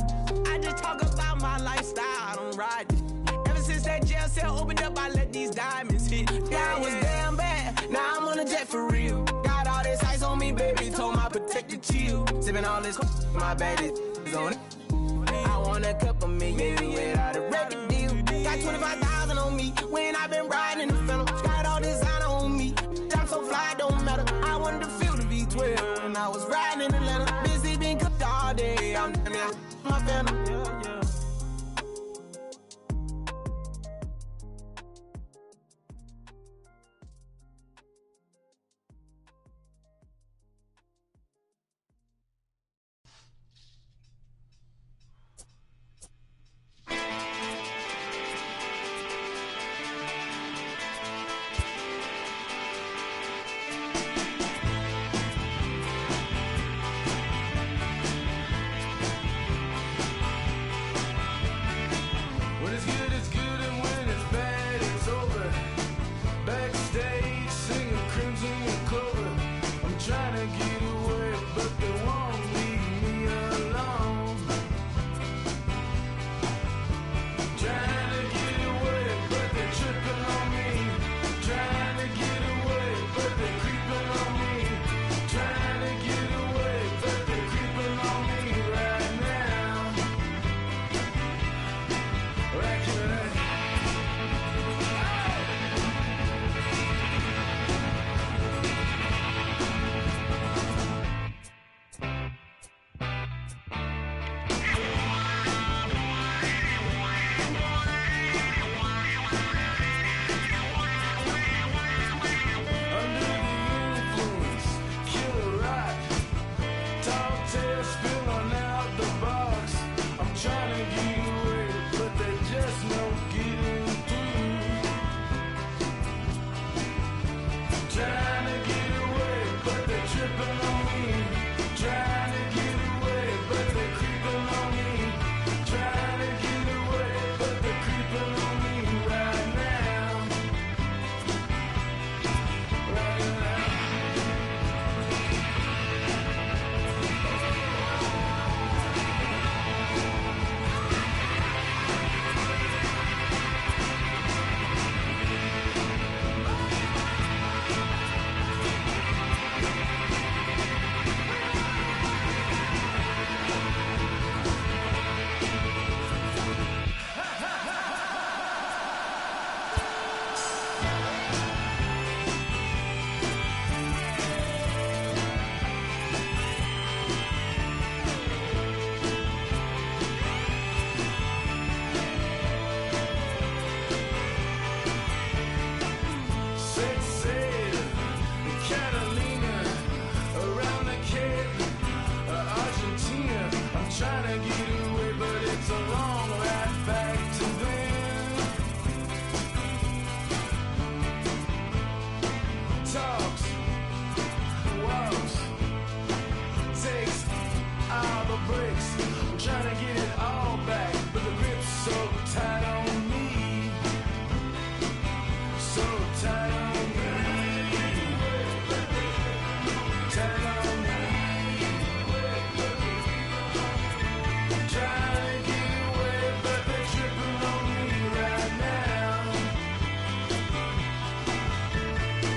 I just talk about my lifestyle, I don't ride it. Ever since that jail cell opened up, I let these diamonds hit. Yeah, I was damn bad, now I'm on a jet for real. Got all this ice on me, baby, told my protector chill. Sipping all this, my bad is on it. I want a couple million without a record deal. Got 25,000 on me when I've been riding in the Phantom. Got all designer on me, I'm so fly, it don't matter. I wanted to feel the V12 when I was riding in Atlanta. Busy been cooked all day, I'm now my Phantom. brakes. I'm trying to get it all back, but the grip's so tight on me. So tight on me. Tight on me. Trying to get away, but they're tripping on me right now.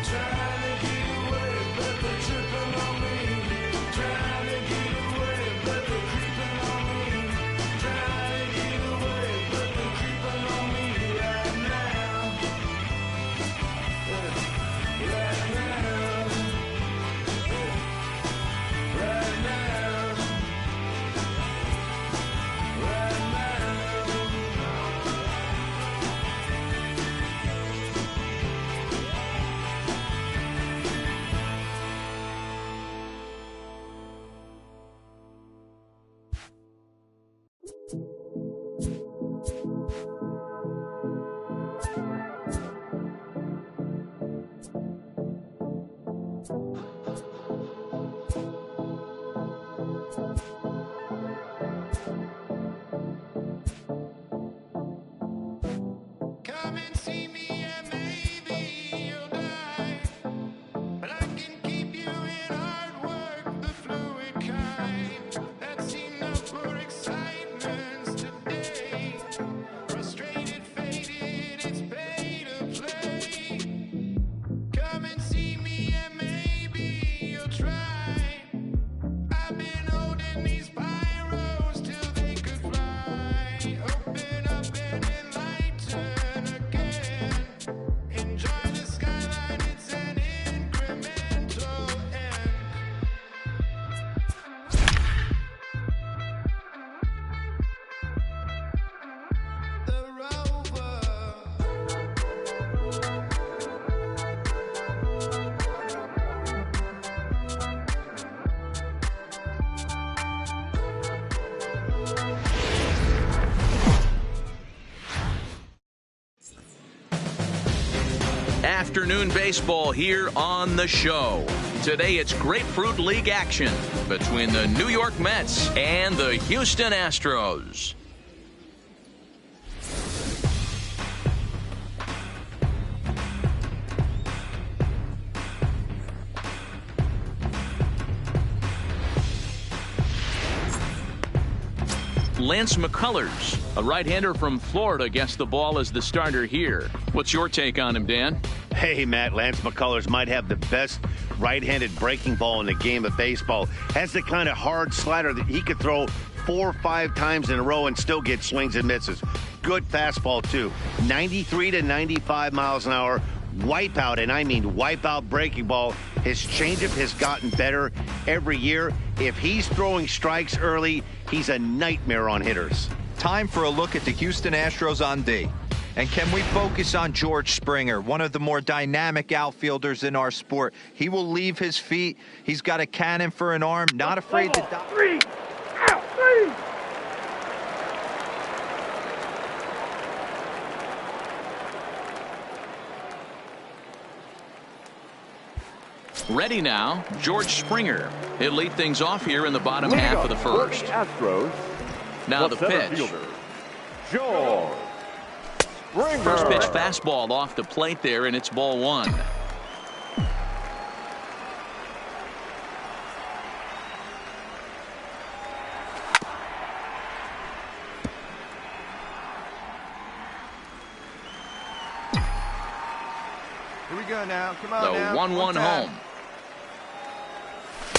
Trying to get away, but they're tripping on me. Trying to get away, but they're creeping on me. Trying to get away, but they're creeping on me right now. Right now. Right now. Right now. Come and see me and maybe you'll die. But I can keep you in hard work, the fluid kind. That's enough for excitements today. Frustrated, faded, it's pay to play. Come and see me and maybe you'll try. I've been holding these pyros till they could fly. Open up and enlighten again. Enjoy the skyline, it's an incremental end. The rover. Afternoon baseball here on the show. Today it's Grapefruit League action between the New York Mets and the Houston Astros. Lance McCullers, a right-hander from Florida, gets the ball as the starter here. What's your take on him, Dan? Hey, Matt, Lance McCullers might have the best right-handed breaking ball in the game of baseball. Has the kind of hard slider that he could throw 4 or 5 times in a row and still get swings and misses. Good fastball, too. 93 to 95 miles an hour. Wipeout, and I mean wipeout breaking ball. His changeup has gotten better every year. If he's throwing strikes early, he's a nightmare on hitters. Time for a look at the Houston Astros on D. And can we focus on George Springer, one of the more dynamic outfielders in our sport? He will leave his feet. He's got a cannon for an arm, not afraid to dive. 3 out, 3. Ready now, George Springer. He'll lead things off here in the bottom half of the first. Astros. Now the center pitch. fielder, George Springer. First pitch fastball off the plate there, and it's ball 1. Here we go now. Come on The now. 1-1 home.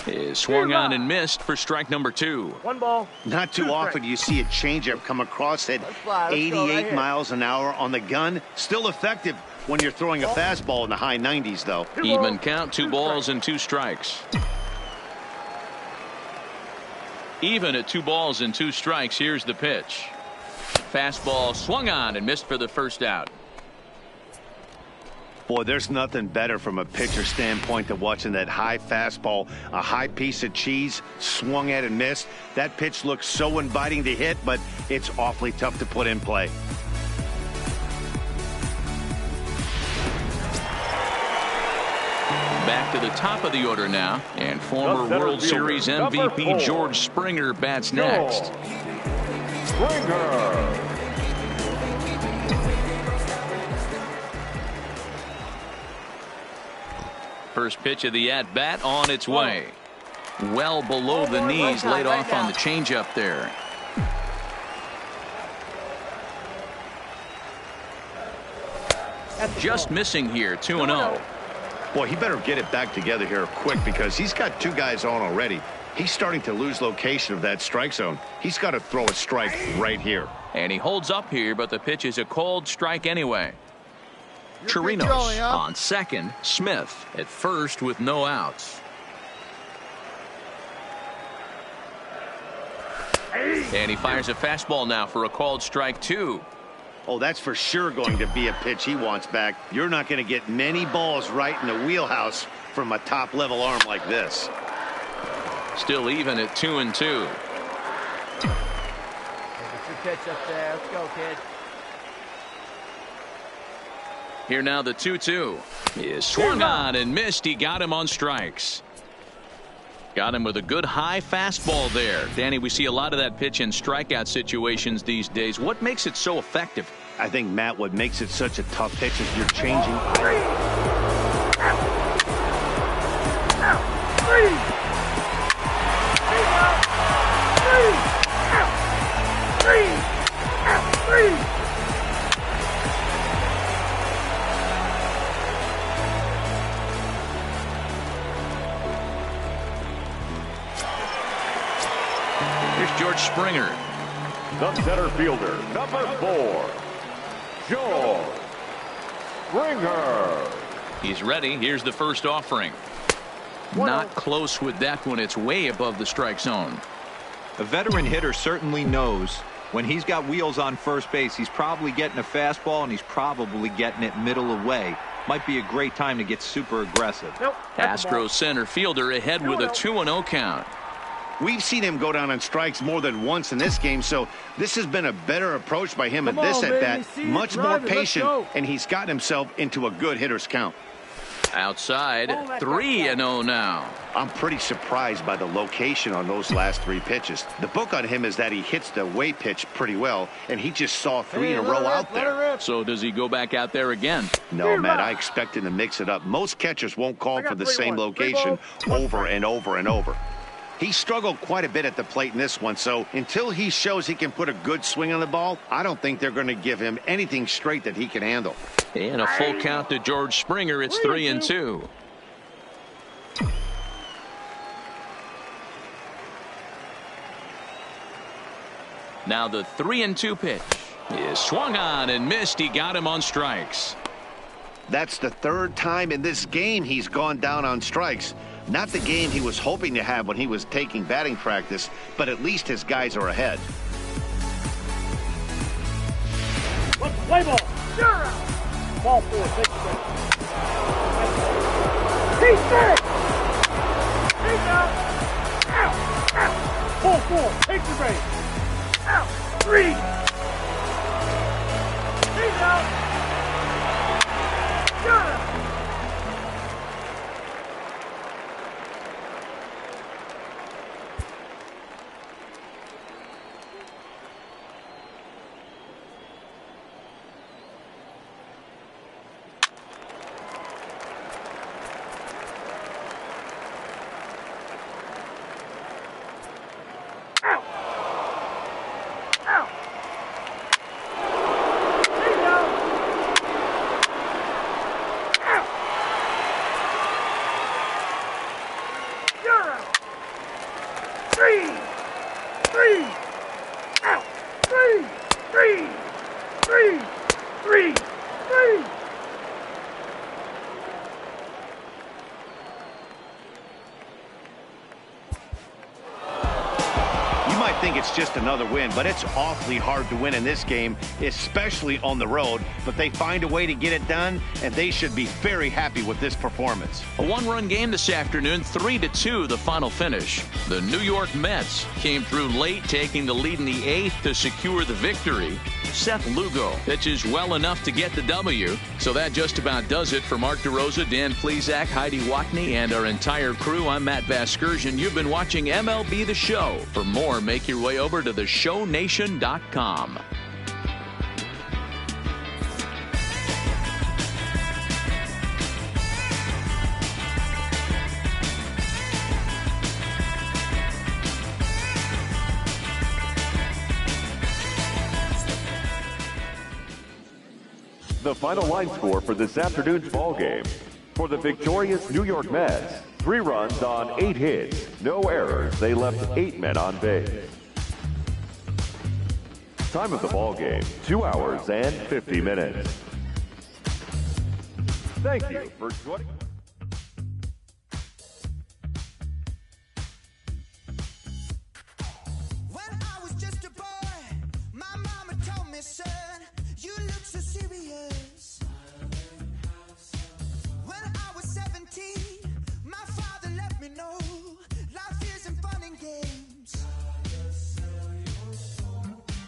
Is swung on and missed for strike number 2. 1 ball. Not too often you see a changeup come across at Let's go 88 right here. miles an hour on the gun. Still effective when you're throwing a fastball in the high 90s, though. 2 Even balls, count, 2 balls and 2 strikes. Even at 2 balls and 2 strikes. Here's the pitch. Fastball swung on and missed for the first out. Boy, there's nothing better from a pitcher standpoint than watching that high fastball, a high piece of cheese, swung at and missed. That pitch looks so inviting to hit, but it's awfully tough to put in play. Back to the top of the order now, and former World Series MVP George Springer bats next. Springer. First pitch of the at-bat on its way. Well below the knees, laid off on the changeup there. Just missing here, 2-0. Boy, he better get it back together here quick because he's got two guys on already. He's starting to lose location of that strike zone. He's got to throw a strike right here. And he holds up here, but the pitch is a cold strike anyway. Chirinos on second, Smith at first with no outs. And he fires a fastball now for a called strike 2. Oh, that's for sure going to be a pitch he wants back. You're not going to get many balls right in the wheelhouse from a top-level arm like this. Still even at 2-2. Get your pitch up there. Let's go, kid. Here now the 2-2 is swung on and missed. He got him on strikes. Got him with a good high fastball there. Danny, we see a lot of that pitch in strikeout situations these days. What makes it so effective? I think, Matt, what makes it such a tough pitch is you're changing. Here's George Springer. The center fielder, number 4, George Springer. He's ready. Here's the first offering. Not close with that one. It's way above the strike zone. A veteran hitter certainly knows when he's got wheels on first base, he's probably getting a fastball and he's probably getting it middle away. Might be a great time to get super aggressive. Astros center fielder ahead with a 2-0 count. We've seen him go down on strikes more than once in this game, so this has been a better approach by him at this at-bat. Much more patient, and he's gotten himself into a good hitter's count. Outside, 3-0 now. I'm pretty surprised by the location on those last 3 pitches. The book on him is that he hits the away pitch pretty well, and he just saw 3 in a row out there. So does he go back out there again? No, Matt, I expect him to mix it up. Most catchers won't call for the same location over and over and over. He struggled quite a bit at the plate in this one, so until he shows he can put a good swing on the ball, I don't think they're going to give him anything straight that he can handle. And a full count to George Springer. It's 3-2. Now the 3-2 pitch is swung on and missed. He got him on strikes. That's the 3rd time in this game he's gone down on strikes. Not the game he was hoping to have when he was taking batting practice, but at least his guys are ahead. Play ball. Ball 4. Take the break. He's back. He's out. Out. Ball 4. Take the break. Out. 3. He's out. think it's just another win, but it's awfully hard to win in this game, especially on the road. But they find a way to get it done, and they should be very happy with this performance. A one-run game this afternoon, 3-2 the final finish. The New York Mets came through late, taking the lead in the 8th to secure the victory. Seth Lugo pitches well enough to get the W. So that just about does it for Mark DeRosa, Dan Plesac, Heidi Watney, and our entire crew. I'm Matt Vasgersian. You've been watching MLB The Show. For more, make your way over to theshownation.com. The final line score for this afternoon's ball game. For the victorious New York Mets, 3 runs on 8 hits, no errors. They left 8 men on base. Time of the ball game, 2 hours and 50 minutes. Thank you for joining. When I was just a boy, my mama told me, son, you look so serious. When I was 17, my father let me know life isn't fun and games.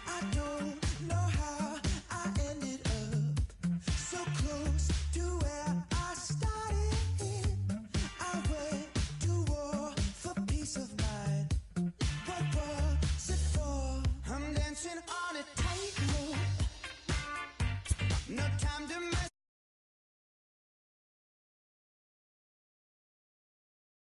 I don't know how I ended up so close to where I started. I went to war for peace of mind. What was it for? I'm dancing on it.